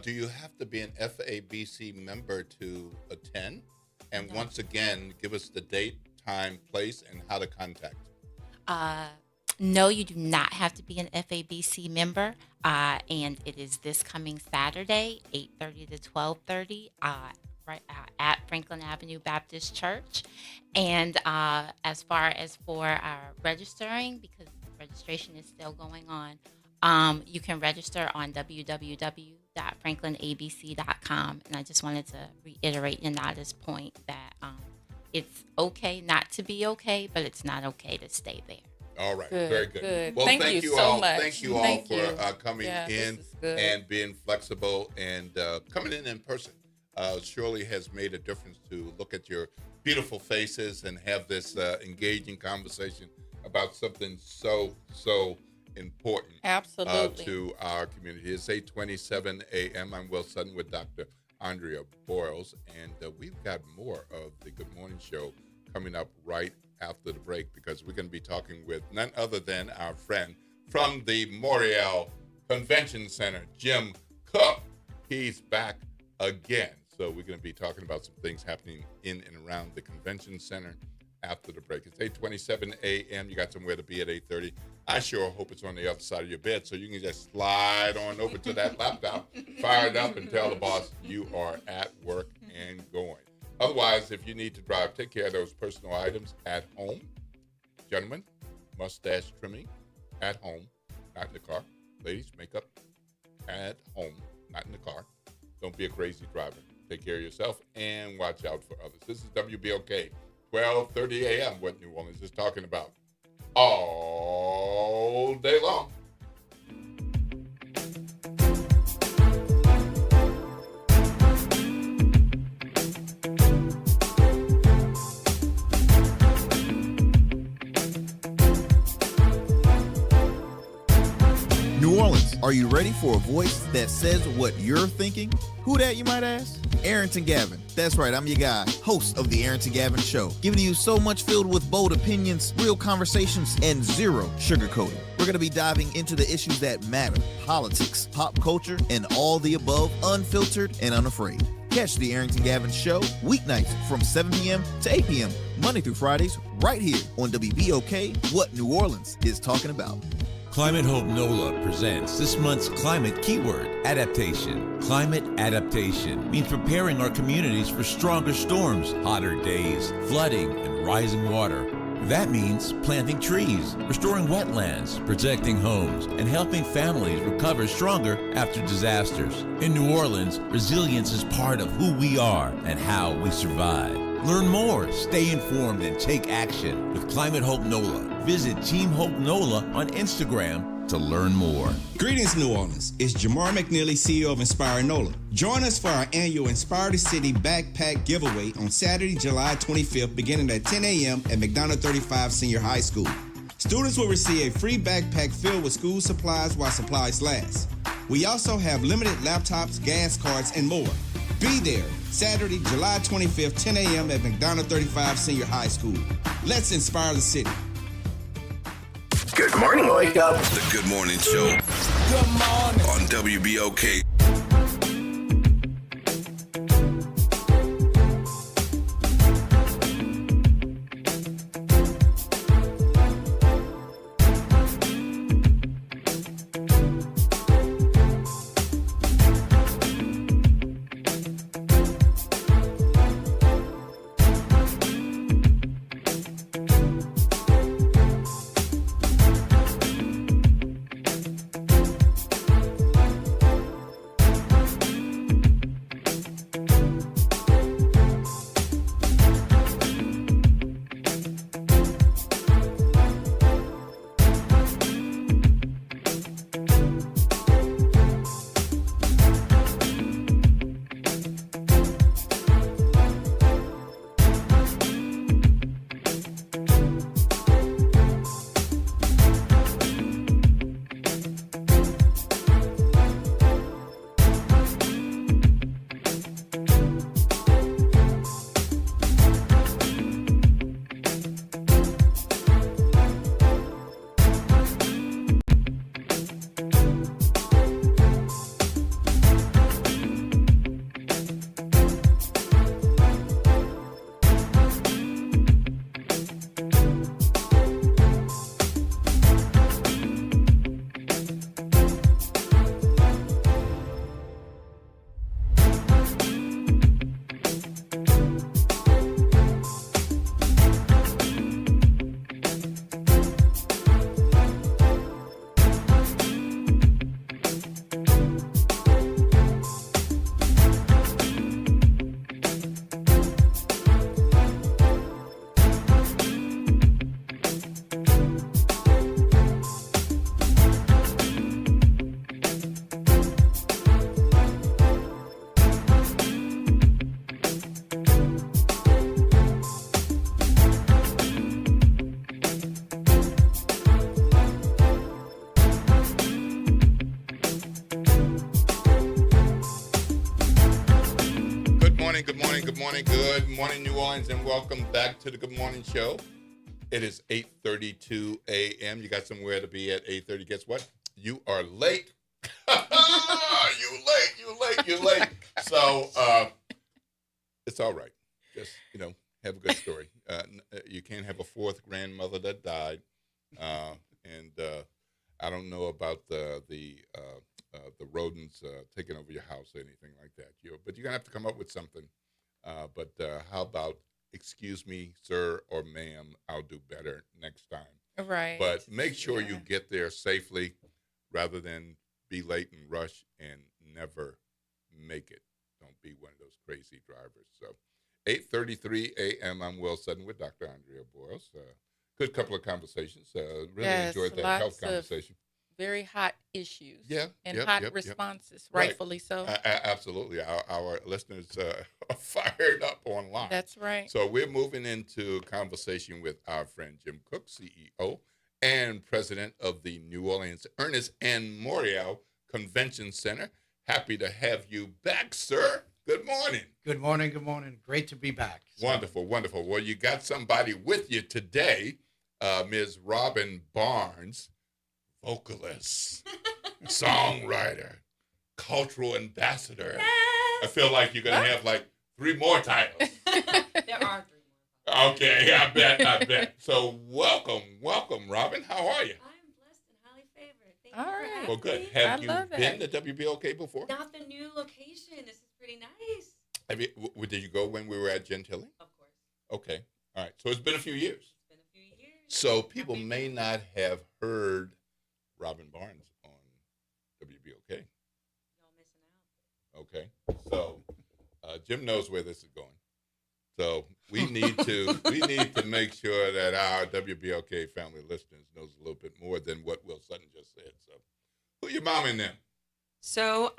Do you have to be an FABC member to attend? And once again, give us the date, time, place, and how to contact. No, you do not have to be an FABC member, and it is this coming Saturday, 8:30 to 12:30, at Franklin Avenue Baptist Church. And as far as for registering, because registration is still going on, you can register on www.franklinabc.com. And I just wanted to reiterate Yanada's point that it's okay not to be okay, but it's not okay to stay there. All right, Good, very good. good. Well, Thank you so all. much. Thank you all Thank for you. coming Yeah, this in is good. and being flexible and coming in person. Surely has made a difference to look at your beautiful faces and have this engaging conversation about something so important. Absolutely. To our community. It's 8:27 a.m. I'm Will Sutton with Dr. Andrea Boyles, and we've got more of the Good Morning Show coming up right after the break, because we're going to be talking with none other than our friend from the Morial Convention Center, Jim Cook. He's back again. So we're going to be talking about some things happening in and around the convention center after the break. It's 8:27 a.m. You got somewhere to be at 8:30. I sure hope it's on the other side of your bed so you can just slide on over to that laptop, fire it up, and tell the boss you are at work and going. Otherwise, if you need to drive, take care of those personal items at home. Gentlemen, mustache trimming at home, not in the car. Ladies, makeup at home, not in the car. Don't be a crazy driver. Take care of yourself and watch out for others. This is WBOK, 12:30 a.m., what New Orleans is talking about all day long. New Orleans, are you ready for a voice that says what you're thinking? Who that, you might ask? Arrington Gavin. That's right, I'm your guy, host of The Arrington Gavin Show, giving you so much filled with bold opinions, real conversations, and zero sugarcoating. We're going to be diving into the issues that matter, politics, pop culture, and all the above, unfiltered and unafraid. Catch The Arrington Gavin Show weeknights from 7 p.m. to 8 p.m., Monday through Fridays, right here on WBOK, what New Orleans is talking about. Climate Hope NOLA presents this month's climate keyword, adaptation. Climate adaptation means preparing our communities for stronger storms, hotter days, flooding, and rising water. That means planting trees, restoring wetlands, protecting homes, and helping families recover stronger after disasters. In New Orleans, resilience is part of who we are and how we survive. Learn more, stay informed, and take action with Climate Hope NOLA. Visit Team Hope NOLA on Instagram to learn more. Greetings, New Orleans. It's Jamar McNeely, CEO of Inspire NOLA. Join us for our annual Inspire the City backpack giveaway on Saturday, July 25th, beginning at 10 a.m. at McDonough 35 Senior High School. Students will receive a free backpack filled with school supplies while supplies last. We also have limited laptops, gas cards, and more. Be there Saturday, July 25th, 10 a.m. at McDonough 35 Senior High School. Let's inspire the city. Good morning, wake up. The Good Morning Show. Good morning. On WBOK. good morning, good morning, good morning, New Orleans, and welcome back to the Good Morning Show. It is 8:32 a.m. You got somewhere to be at 8:30. Guess what? You are late. You late. So it's all right. Just, have a good story. You can't have a fourth grandmother that died. And I don't know about the rodents taking over your house or anything like that. But you're going to have to come up with something. But how about, excuse me, sir or ma'am, I'll do better next time. Right. But make sure you get there safely rather than be late and rush and never make it. Don't be one of those crazy drivers. So 8:33 a.m. I'm Will Sutton with Dr. Andrea Boyles. Good couple of conversations. Really enjoyed that health conversation. Very hot issues. Yeah. And hot responses, rightfully so. Absolutely. Our listeners are fired up online. That's right. So we're moving into conversation with our friend Jim Cook, CEO and president of the New Orleans Ernest and Morial Convention Center. Happy to have you back, sir. Good morning. Good morning. Great to be back. Wonderful. Well, you got somebody with you today, Ms. Robin Barnes, vocalist, songwriter, cultural ambassador. Yes. I feel like you're going to have like 3 more titles. There are 3 more. Okay, I bet. So welcome, Robin. How are you? I'm blessed and highly favored. Thank All you for right. having Well, good. me. Have you been to WBOK before? Not the new location. This is pretty nice. Have you, did you go when we were at Gentilly? Of course. Okay. All right. So it's been a few years. It's been a few years. So people may not have heard Robin Barnes on WBOK. Y'all missing out. Okay. So Jim knows where this is going. So we need to make sure that our WBOK family listeners knows a little bit more than what Will Sutton just said. So who your mom and them? So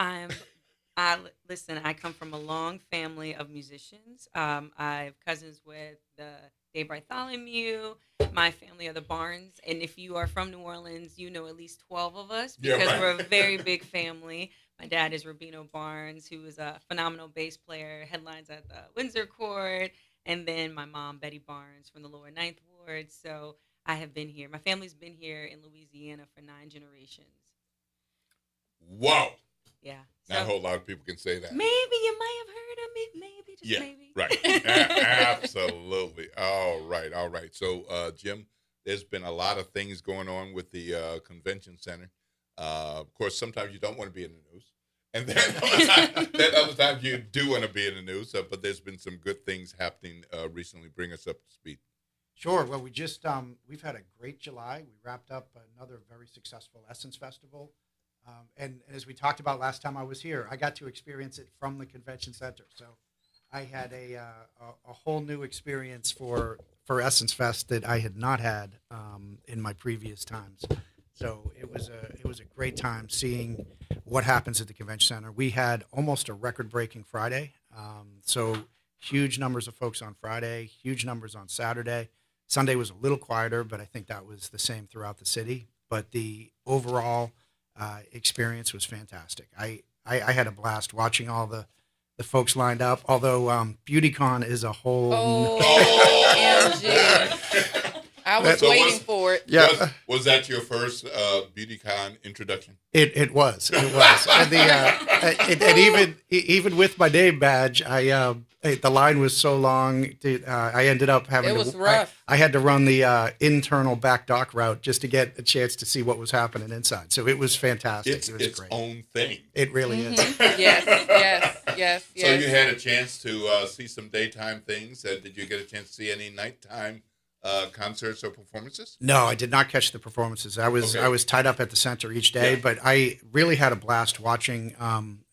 listen, I come from a long family of musicians. I have cousins with the Dave Bartholomew. My family are the Barnes. And if you are from New Orleans, you know at least 12 of us because we're a very big family. My dad is Rubino Barnes, who is a phenomenal bass player, headlines at the Windsor Court. And then my mom, Betty Barnes, from the Lower Ninth Ward. So I have been here. My family's been here in Louisiana for 9 generations. Whoa. Yeah. Not a whole lot of people can say that. Maybe you might have heard of me. Maybe, just maybe. Right. Absolutely. All right. So, Jim, there's been a lot of things going on with the convention center. Of course, sometimes you don't want to be in the news. And then other times you do want to be in the news. But there's been some good things happening recently. Bring us up to speed. Sure. Well, we just we've had a great July. We wrapped up another very successful Essence Festival. And as we talked about last time I was here, I got to experience it from the convention center. So I had a whole new experience for Essence Fest that I had not had in my previous times. So it was a great time seeing what happens at the convention center. We had almost a record-breaking Friday. So huge numbers of folks on Friday, huge numbers on Saturday. Sunday was a little quieter, but I think that was the same throughout the city. But the overall experience was fantastic. I had a blast watching all the folks lined up, although BeautyCon is a whole... I was waiting for it. Yeah. Was that your first BeautyCon introduction? It was. And and even with my name badge, the line was so long. I ended up having it was rough. I had to run the internal back dock route just to get a chance to see what was happening inside. So it was fantastic. It was its great. Own thing. It really is. Yes. So you had a chance to see some daytime things. Did you get a chance to see any nighttime concerts or performances? No, I did not catch the performances. I was tied up at the center each day, but I really had a blast watching. I'm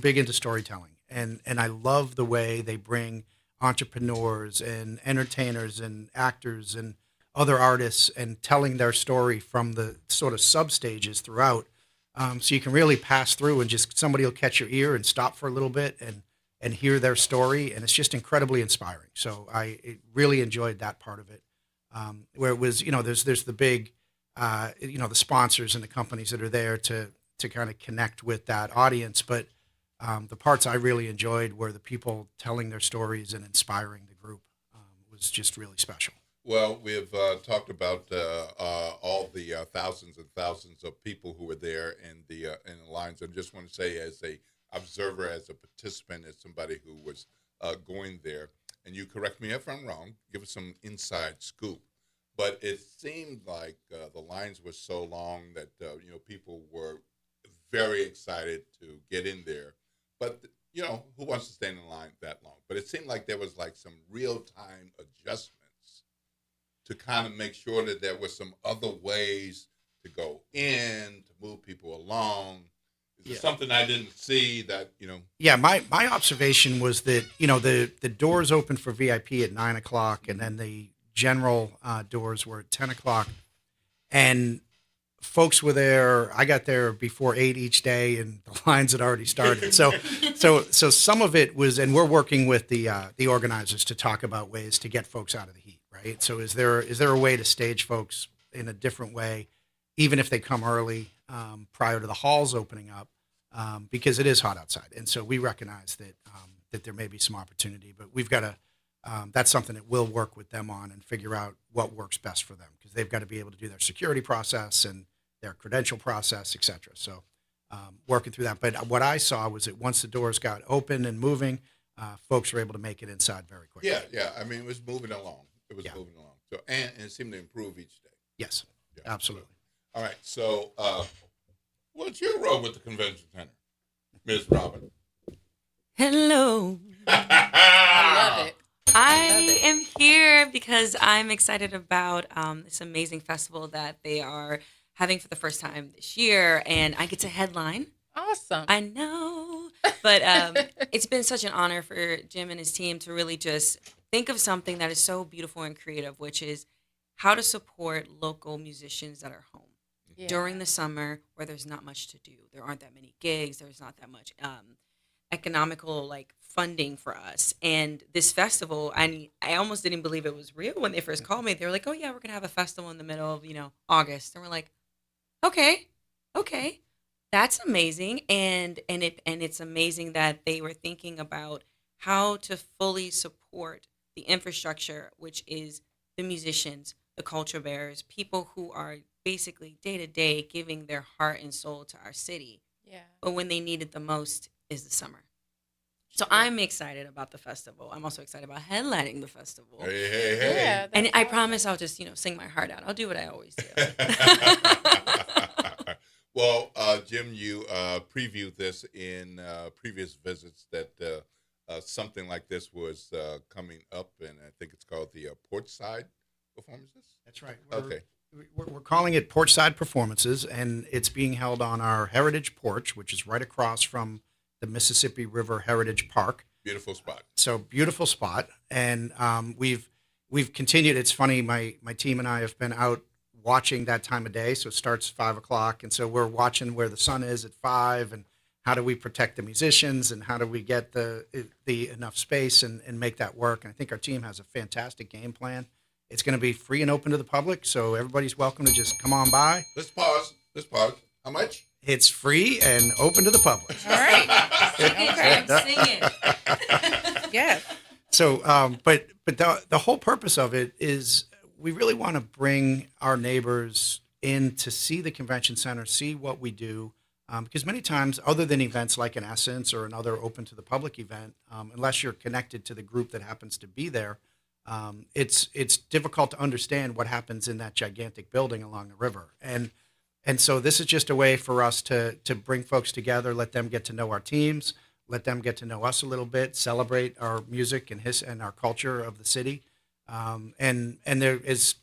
big into storytelling, and I love the way they bring entrepreneurs and entertainers and actors and other artists and telling their story from the sort of sub stages throughout. So you can really pass through and just somebody will catch your ear and stop for a little bit and hear their story, and it's just incredibly inspiring. So I really enjoyed that part of it, where it was, there's the big, the sponsors and the companies that are there to kind of connect with that audience. But the parts I really enjoyed were the people telling their stories and inspiring the group. Was just really special. Well, we've talked about all the thousands and thousands of people who were there in the lines. I just want to say, as a observer, as a participant, as somebody who was going there, and you correct me if I'm wrong, give us some inside scoop. But it seemed like the lines were so long that people were very excited to get in there. But who wants to stand in line that long? But it seemed like there was like some real time adjustments to kind of make sure that there were some other ways to go in, to move people along. Is there something I didn't see that, Yeah, my observation was that, the doors opened for VIP at 9 o'clock, and then the general doors were at 10 o'clock. And folks were there. I got there before 8 each day, and the lines had already started. So some of it was, and we're working with the organizers to talk about ways to get folks out of the heat, right? So is there a way to stage folks in a different way, even if they come early prior to the halls opening up, because it is hot outside, and so we recognize that there may be some opportunity, but we've got to. That's something that we'll work with them on and figure out what works best for them, because they've got to be able to do their security process and their credential process, et cetera. So working through that. But what I saw was that once the doors got open and moving, folks were able to make it inside very quickly. Yeah. I mean, it was moving along. Moving along. So and it seemed to improve each day. Yes, absolutely. All right. So what's your role with the convention center, Ms. Robin? Hello. I love it. I am here because I'm excited about this amazing festival that they are having for the first time this year, and I get to headline. Awesome. I know. But it's been such an honor for Jim and his team to really just think of something that is so beautiful and creative, which is how to support local musicians that are home. Yeah. During the summer where there's not much to do. There aren't that many gigs. There's not that much economical funding for us. And this festival, I almost didn't believe it was real when they first called me. They were like, oh yeah, we're going to have a festival in the middle of, August. And we're like, okay, that's amazing. And it's amazing that they were thinking about how to fully support the infrastructure, which is the musicians, the culture bearers, people who are basically day to day giving their heart and soul to our city. Yeah. But when they need it the most is the summer. So I'm excited about the festival. I'm also excited about headlining the festival. Hey. Yeah, And I promise I'll just, sing my heart out. I'll do what I always do. Well, Jim, you previewed this in previous visits that something like this was coming up, and I think it's called the Porchside Performances. That's right. Okay. We're calling it Porchside Performances, and it's being held on our Heritage Porch, which is right across from the Mississippi River Heritage Park. Beautiful spot. So beautiful spot, and we've continued. It's funny, my team and I have been out watching that time of day. So it starts 5 o'clock, and so we're watching where the sun is at 5, and how do we protect the musicians, and how do we get the enough space and make that work. And I think our team has a fantastic game plan. It's going to be free and open to the public, so everybody's welcome to just come on by. Let's pause. How much? It's free and open to the public. All right. Sing it. Yeah. So, but the whole purpose of it is we really want to bring our neighbors in to see the convention center, see what we do, because many times, other than events like an Essence or another open to the public event, unless you're connected to the group that happens to be there, it's difficult to understand what happens in that gigantic building along the river. And so this is just a way for us to bring folks together, let them get to know our teams, let them get to know us a little bit, celebrate our music and our culture of the city. And there is,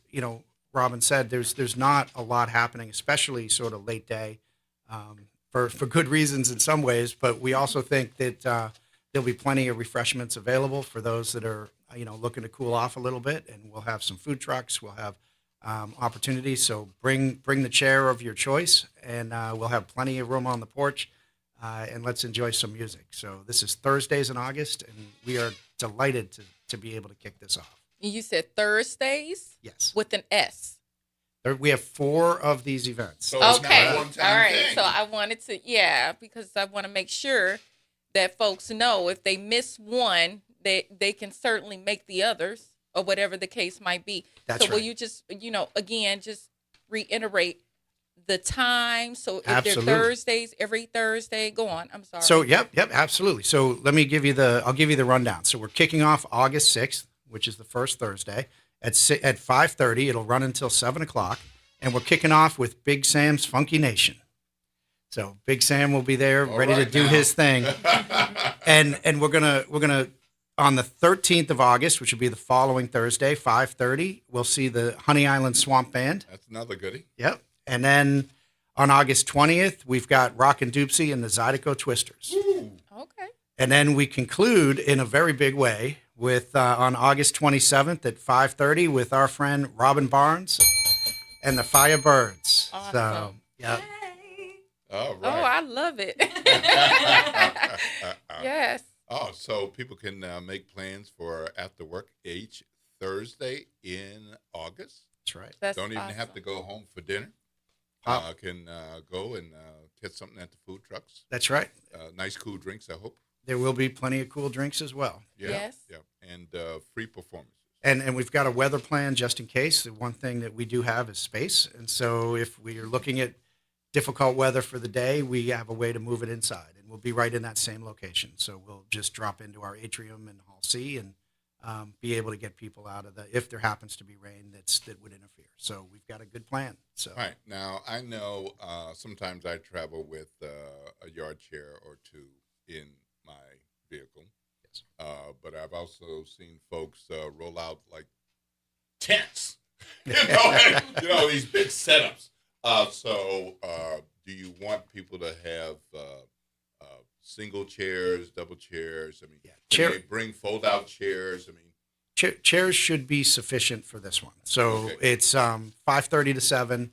Robin said, there's not a lot happening, especially sort of late day, for good reasons in some ways. But we also think that there'll be plenty of refreshments available for those that are, looking to cool off a little bit. And we'll have some food trucks. We'll have opportunities. So bring the chair of your choice, and we'll have plenty of room on the porch, and let's enjoy some music. So this is Thursdays in August, and we are delighted to be able to kick this off. You said Thursdays? Yes. With an S. We have 4 of these events. So it's Okay. not a All one-time right. thing. So I wanted to, because I want to make sure that folks know if they miss one, they can certainly make the others, or whatever the case might be. That's so will right. you just, again, just reiterate the time? So if Absolutely. they're Thursdays, every Thursday, go on. I'm sorry. So, yep, absolutely. So let me give you I'll give you the rundown. So we're kicking off August 6th, which is the first Thursday at 5:30. It'll run until 7 o'clock. And we're kicking off with Big Sam's Funky Nation. So Big Sam will be there, ready to do his thing. and we're gonna on the 13th of August, which will be the following Thursday, 5:30, we'll see the Honey Island Swamp Band. That's another goodie. Yep. And then on August 20th, we've got Rockin' Doopsie and the Zydeco Twisters. Okay. And then we conclude in a very big way with on August 27th at 5:30 with our friend Robin Barnes and the Firebirds. Awesome. So, yeah. All Oh, right. I love it. Yes. Oh, so people can make plans for after work each Thursday in August. That's right. That's Don't even have awesome. to go home for dinner. Can go and get something at the food trucks. That's right. Nice cool drinks, I hope. There will be plenty of cool drinks as well. Yeah, Yes. Yeah, and free performances. And we've got a weather plan just in case. The one thing that we do have is space. And so if we are looking at difficult weather for the day, we have a way to move it inside. And we'll be right in that same location. So we'll just drop into our atrium in Hall C and be able to get people out of if there happens to be rain that would interfere. So we've got a good plan. So All right. Now, I know sometimes I travel with a yard chair or two in my vehicle. Yes. But I've also seen folks roll out like tents. you know, these big setups. So do you want people to have single chairs, double chairs? I mean, can they bring fold-out chairs? I mean, chairs should be sufficient for this one. So it's 5:30 to 7.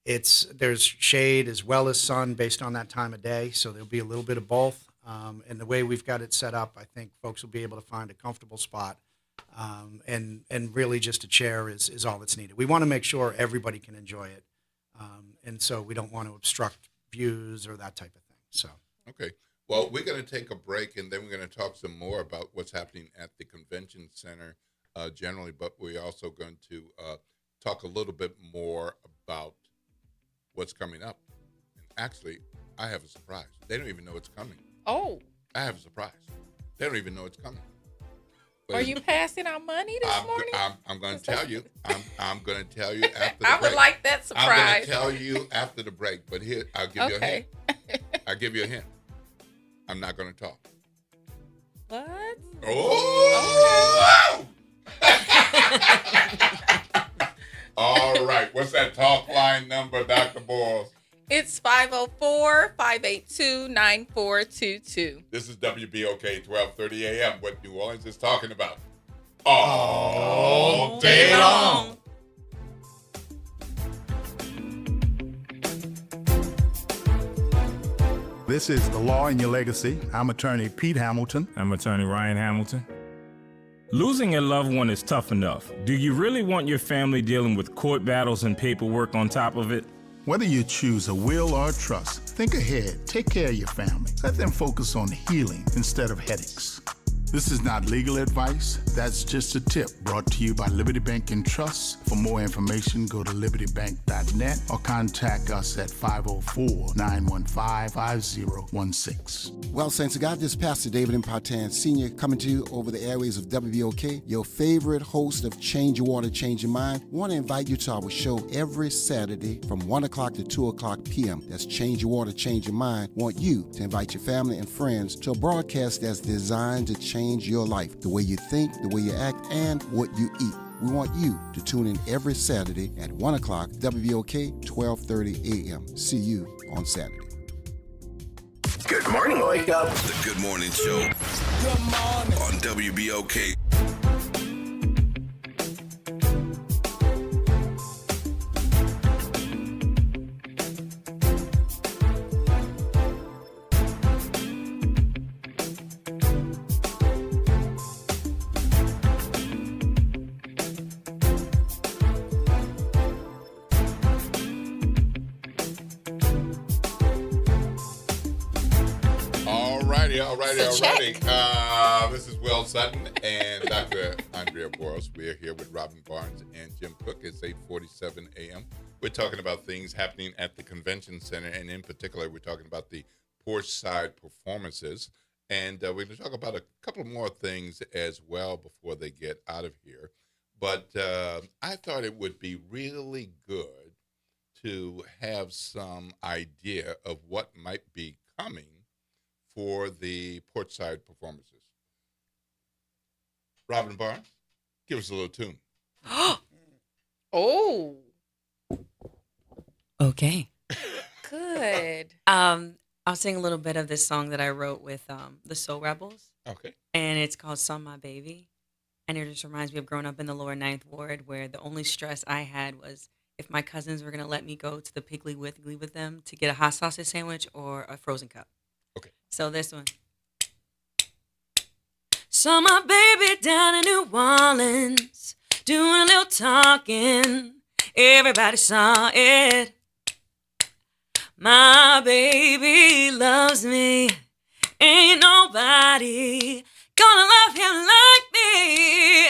There's shade as well as sun based on that time of day. So there'll be a little bit of both. And the way we've got it set up, I think folks will be able to find a comfortable spot. And really just a chair is all that's needed. We want to make sure everybody can enjoy it. And so we don't want to obstruct views or that type of thing. So. Okay. Well, we're going to take a break, and then we're going to talk some more about what's happening at the convention center generally, but we're also going to talk a little bit more about what's coming up. And actually, I have a surprise. They don't even know it's coming. Oh. I have a surprise. They don't even know it's coming. Are you passing out money this morning? I'm going to tell you. I'm going to tell you after the I break. would like that I'm going surprise. to tell you after the break, but here, I'll give you a hint. I'll give you a hint. I'm not going to talk. What? Oh! All right. What's that talk line number, Dr. Boyles? It's 504-582-9422. This is WBOK 1230 AM, what New Orleans is talking about. All day long. This is The Law in Your Legacy. I'm attorney Pete Hamilton. I'm attorney Ryan Hamilton. Losing a loved one is tough enough. Do you really want your family dealing with court battles and paperwork on top of it? Whether you choose a will or a trust, think ahead. Take care of your family. Let them focus on healing instead of headaches. This is not legal advice. That's just a tip brought to you by Liberty Bank and Trust. For more information, go to libertybank.net or contact us at 504-915-5016. Well, Saints of God, this is Pastor David Impartan Sr. coming to you over the airways of WBOK, your favorite host of Change Your Water, Change Your Mind. I want to invite you to our show every Saturday from 1 o'clock to 2 o'clock p.m. That's Change Your Water, Change Your Mind. I want you to invite your family and friends to a broadcast that's designed to change your life, the way you think, the way you act, and what you eat. We want you to tune in every Saturday at 1 o'clock, WBOK, 1230 a.m. See you on Saturday. Good morning, wake up. The Good Morning Show. Good morning. On WBOK. All righty. It's a check. This is Will Sutton and Dr. Andrea Boros. We are here with Robin Barnes and Jim Cook. It's 8:47 a.m. We're talking about things happening at the convention center, and in particular, we're talking about the porch side performances. And we're going to talk about a couple more things as well before they get out of here. But I thought it would be really good to have some idea of what might be coming for the porchside performances. Robin Barnes, give us a little tune. Oh, Okay. good. I'll sing a little bit of this song that I wrote with the Soul Rebels. Okay. And it's called Son My Baby. And it just reminds me of growing up in the lower Ninth Ward, where the only stress I had was if my cousins were going to let me go to the Piggly Wiggly with them to get a hot sausage sandwich or a frozen cup. Okay. So this one. Saw my baby down in New Orleans, doing a little talking. Everybody saw it. My baby loves me. Ain't nobody gonna love him like me.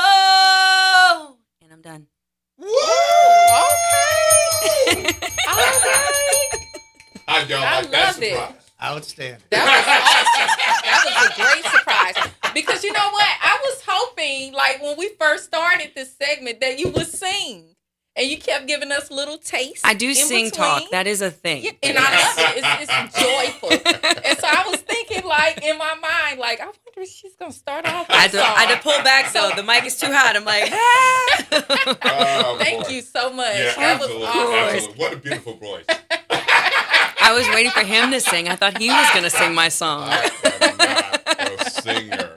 Oh, and I'm done. Whoa! Okay. All right. How'd y'all I like that love it. surprise? Outstanding. That was awesome. That was a great surprise. Because you know what? I was hoping, like, when we first started this segment, that you would sing. And you kept giving us little tastes. I do in sing between. talk. That is a thing. Yeah, and I love it. It's joyful. And so I was thinking, like, in my mind, like, I wonder if she's going to start off with I had to pull back, though. The mic is too hot. I'm like, Oh, Thank boy. you so much. Yeah, That was absolutely. awesome. Absolutely. What a beautiful voice. I was waiting for him to sing. I thought he was going to sing my song. I am not a singer.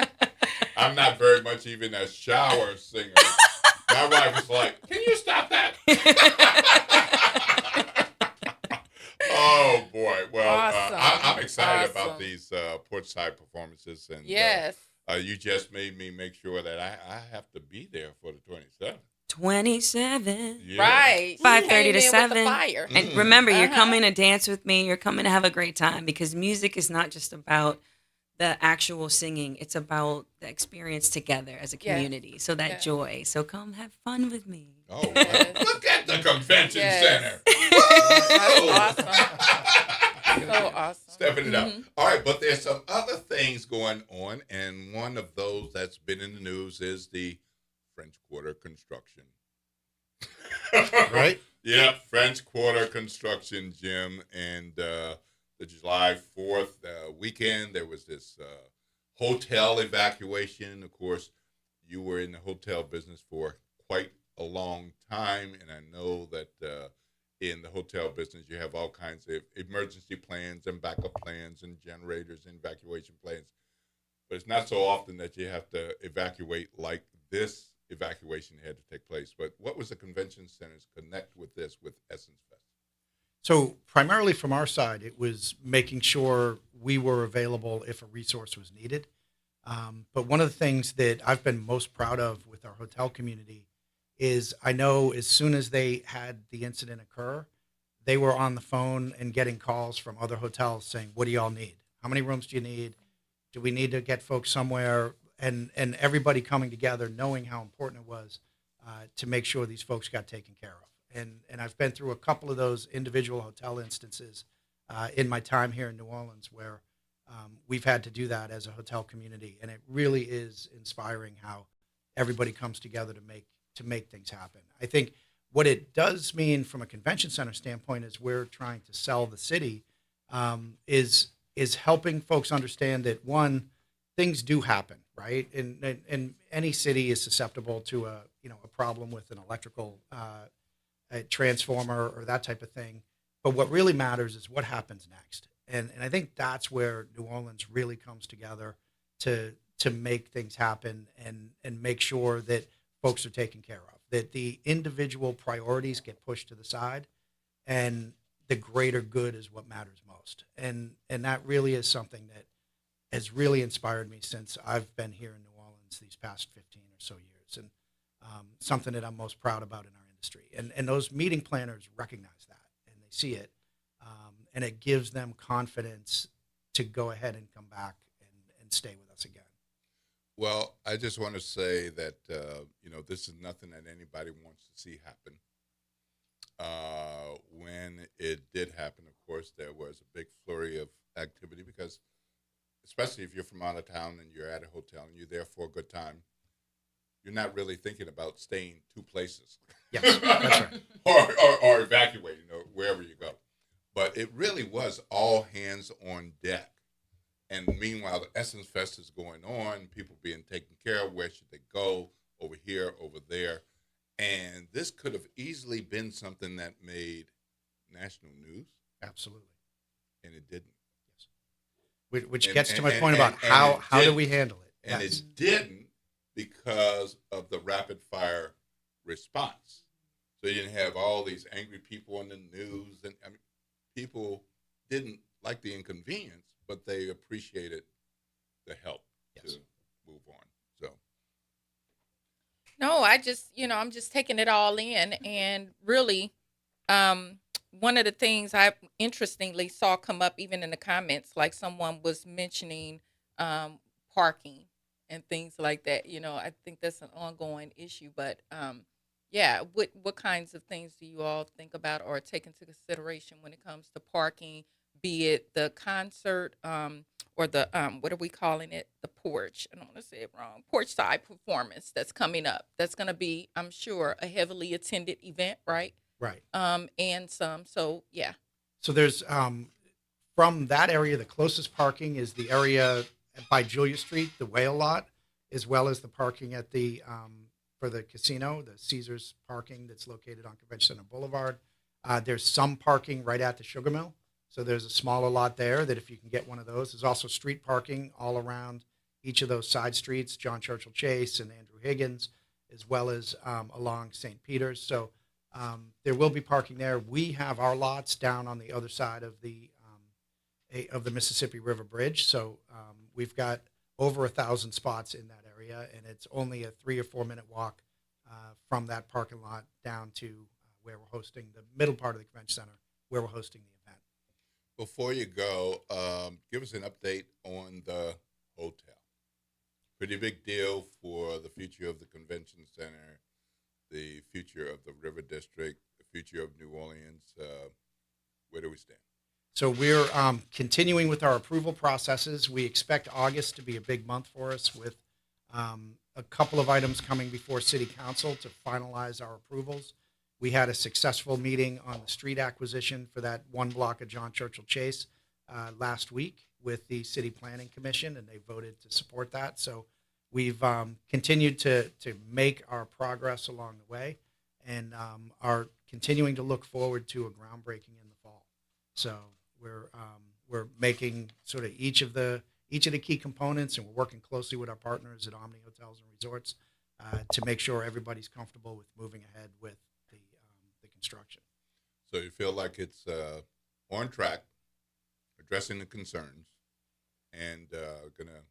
I'm not very much even a shower singer. My wife was like, "Can you stop that?" Oh boy! Well, Awesome. I'm excited about Awesome. these porchside performances, and Yes. you just made me make sure that I have to be there for the 27th. 27. Yeah. Right. 5:30 to Came in with the 7. fire. And remember, you're Uh-huh. coming to dance with me. You're coming to have a great time, because music is not just about the actual singing. It's about the experience together as a Yes. community. So that Yes. joy. So come have fun with me. Oh, look at the convention Yes. center. That's awesome. So awesome. Stepping it up. Mhm. All right, but there's some other things going on, and one of those that's been in the news is the French Quarter construction. Right? Yeah, French Quarter construction, Jim, and the July 4th weekend, there was this hotel evacuation. Of course, you were in the hotel business for quite a long time, and I know that in the hotel business, you have all kinds of emergency plans and backup plans and generators and evacuation plans. But it's not so often that you have to evacuate like this evacuation had to take place. But what was the convention center's connect with this with Essence Fest? So primarily from our side, it was making sure we were available if a resource was needed. But one of the things that I've been most proud of with our hotel community is I know as soon as they had the incident occur, they were on the phone and getting calls from other hotels saying, "What do y'all need? How many rooms do you need? Do we need to get folks somewhere?" And everybody coming together, knowing how important it was to make sure these folks got taken care of. And I've been through a couple of those individual hotel instances in my time here in New Orleans where we've had to do that as a hotel community, and it really is inspiring how everybody comes together to make things happen. I think what it does mean from a convention center standpoint is we're trying to sell the city is helping folks understand that one, things do happen, right? And any city is susceptible to a problem with an electrical a transformer or that type of thing. But what really matters is what happens next. And I think that's where New Orleans really comes together to make things happen and make sure that folks are taken care of, that the individual priorities get pushed to the side and the greater good is what matters most. And that really is something that has really inspired me since I've been here in New Orleans these past 15 or so years, and something that I'm most proud about in our industry. And those meeting planners recognize that, and they see it, and it gives them confidence to go ahead and come back and stay with us again. Well, I just want to say that, this is nothing that anybody wants to see happen. When it did happen, of course, there was a big flurry of activity because, especially if you're from out of town and you're at a hotel and you're there for a good time, you're not really thinking about staying two places. Yes, that's right. or evacuating or wherever you go. But it really was all hands on deck. And meanwhile, the Essence Fest is going on, people being taken care of, where should they go, over here, over there. And this could have easily been something that made national news. Absolutely. And it didn't. Yes. Which gets to my point about how do we handle it? And Yes. it didn't because of the rapid fire response. So you didn't have all these angry people on the news. And I mean, people didn't like the inconvenience, but they appreciated the help to move on. So. No, I'm just taking it all in, and really, one of the things I interestingly saw come up even in the comments, like someone was mentioning parking and things like that. I think that's an ongoing issue, but what kinds of things do you all think about or take into consideration when it comes to parking, be it the concert or the what are we calling it, the porch, I don't want to say it wrong, porch side performance that's coming up. That's going to be, I'm sure, a heavily attended event, right? Right. And some, so yeah. So there's from that area, the closest parking is the area by Julia Street, the whale lot, as well as the parking at the for the casino, the Caesars parking that's located on Convention Center Boulevard. There's some parking right at the Sugar Mill. So there's a smaller lot there that if you can get one of those. There's also street parking all around each of those side streets, John Churchill Chase and Andrew Higgins, as well as along St. Peter's. So there will be parking there. We have our lots down on the other side of the Mississippi River Bridge. So we've got over 1,000 spots in that area, and it's only a 3 or 4 minute walk from that parking lot down to where we're hosting the middle part of the convention center, where we're hosting the event. Before you go, give us an update on the hotel. Pretty big deal for the future of the convention center, the future of the River District, the future of New Orleans. Where do we stand? So we're continuing with our approval processes. We expect August to be a big month for us with a couple of items coming before City Council to finalize our approvals. We had a successful meeting on the street acquisition for that one block of John Churchill Chase last week with the City Planning Commission, and they voted to support that. So we've continued to make our progress along the way, and are continuing to look forward to a groundbreaking in the fall. So we're making sort of each of the key components, and we're working closely with our partners at Omni Hotels and Resorts to make sure everybody's comfortable with moving ahead with the construction. So you feel like it's on track, addressing the concerns, and going to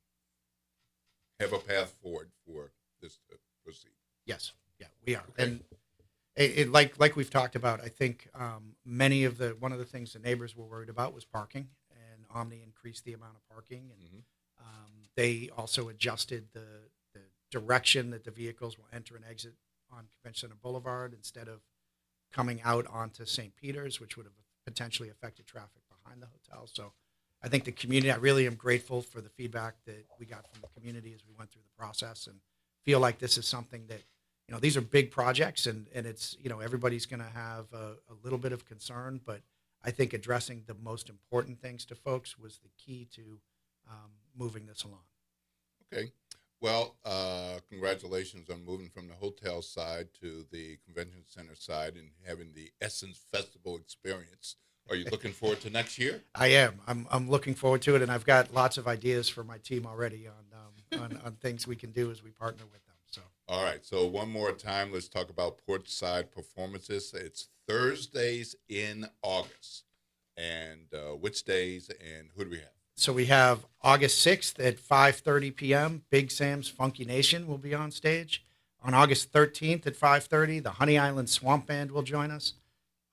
have a path forward for this to proceed. Yes, yeah, we are. Okay. And like we've talked about, I think one of the things the neighbors were worried about was parking, and Omni increased the amount of parking, and they also adjusted the direction that the vehicles will enter and exit on Convention Center Boulevard instead of coming out onto St. Peter's, which would have potentially affected traffic behind the hotel. So I think the community, I really am grateful for the feedback that we got from the community as we went through the process, and feel like this is something that, these are big projects, and it's, everybody's going to have a little bit of concern, but I think addressing the most important things to folks was the key to moving this along. Okay. Well, congratulations on moving from the hotel side to the convention center side and having the Essence Festival experience. Are you looking forward to next year? I am. I'm looking forward to it, and I've got lots of ideas for my team already on things we can do as we partner with them. So. All right. So one more time, let's talk about Porchside Performances. It's Thursdays in August, and which days and who do we have? So we have August 6th at 5:30 p.m. Big Sam's Funky Nation will be on stage. On August 13th at 5:30, the Honey Island Swamp Band will join us.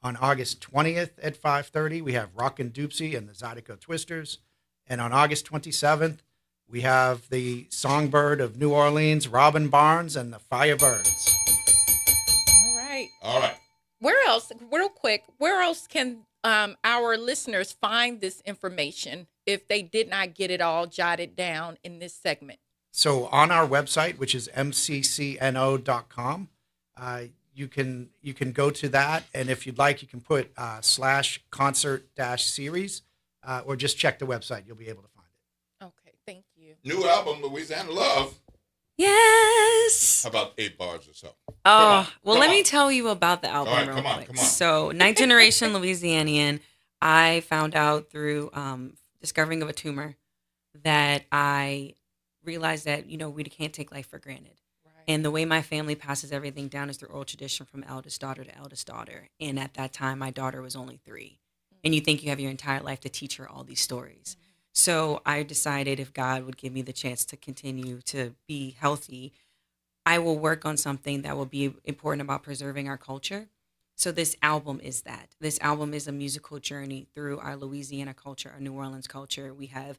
On August 20th at 5:30, we have Rockin' Doopsie and the Zydeco Twisters. And on August 27th, we have the songbird of New Orleans, Robin Barnes, and the Firebirds. All right. All right. Where else, real quick, where else can our listeners find this information if they did not get it all jotted down in this segment? So on our website, which is mccno.com, you can go to that, and if you'd like, you can put /concert-series, or just check the website. You'll be able to find it. Okay, thank you. New album, Louisiana Love. Yes. How about 8 bars or so? Oh, well, let me tell you about the album All right, real come on, quick. come on. So, Ninth Generation Louisianian, I found out through discovering of a tumor that I realized that, we can't take life for granted. And the way my family passes everything down is through oral tradition from eldest daughter to eldest daughter. And at that time, my daughter was only 3. And you think you have your entire life to teach her all these stories. So I decided if God would give me the chance to continue to be healthy, I will work on something that will be important about preserving our culture. So this album is that. This album is a musical journey through our Louisiana culture, our New Orleans culture. We have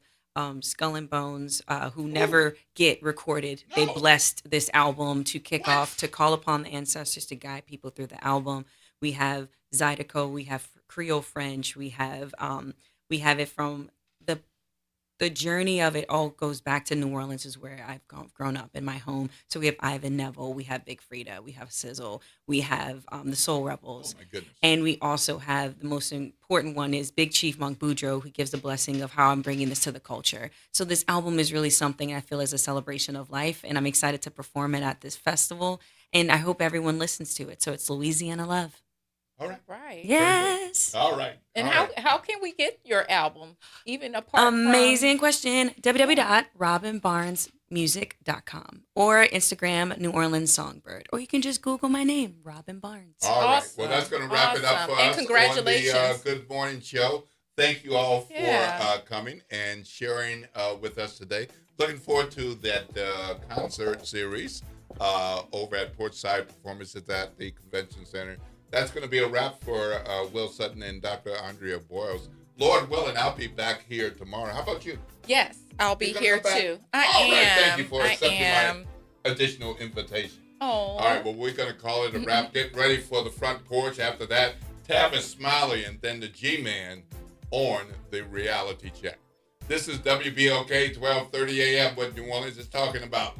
Skull and Bones, who never get recorded. They blessed this album to kick off, to call upon the ancestors to guide people through the album. We have Zydeco, we have Creole French, we have it from the journey of it all goes back to New Orleans is where I've grown up in my home. So we have Ivan Neville, we have Big Frida, we have Sizzle, we have the Soul Rebels. Oh my goodness. And we also have the most important one is Big Chief Monk Boudreaux, who gives the blessing of how I'm bringing this to the culture. So this album is really something I feel is a celebration of life, and I'm excited to perform it at this festival. And I hope everyone listens to it. So it's Louisiana Love. All right. Right. Yes. All right. And All how right. how can we get your album, even apart Amazing question. www.robinbarnesmusic.com or Instagram New Orleans Songbird, or you can just Google my name, Robin Barnes. All right. Well, that's going to wrap it up for And us congratulations. on the Good Morning Show. Thank you all for Yeah. coming and sharing with us today. Looking forward to that concert series over at Portside Performances at the Convention Center. That's going to be a wrap for Will Sutton and Dr. Andrea Boyles. Lord willing, I'll be back here tomorrow. How about you? Yes, I'll be You're gonna here come back? too. All right, thank you for I accepting am. my additional invitation. Oh. All right, well, we're going to call it a wrap. Get ready for the front porch. After that, Tavis Smiley and then the G-Man on the reality check. This is WBOK 1230 AM, what New Orleans is talking about.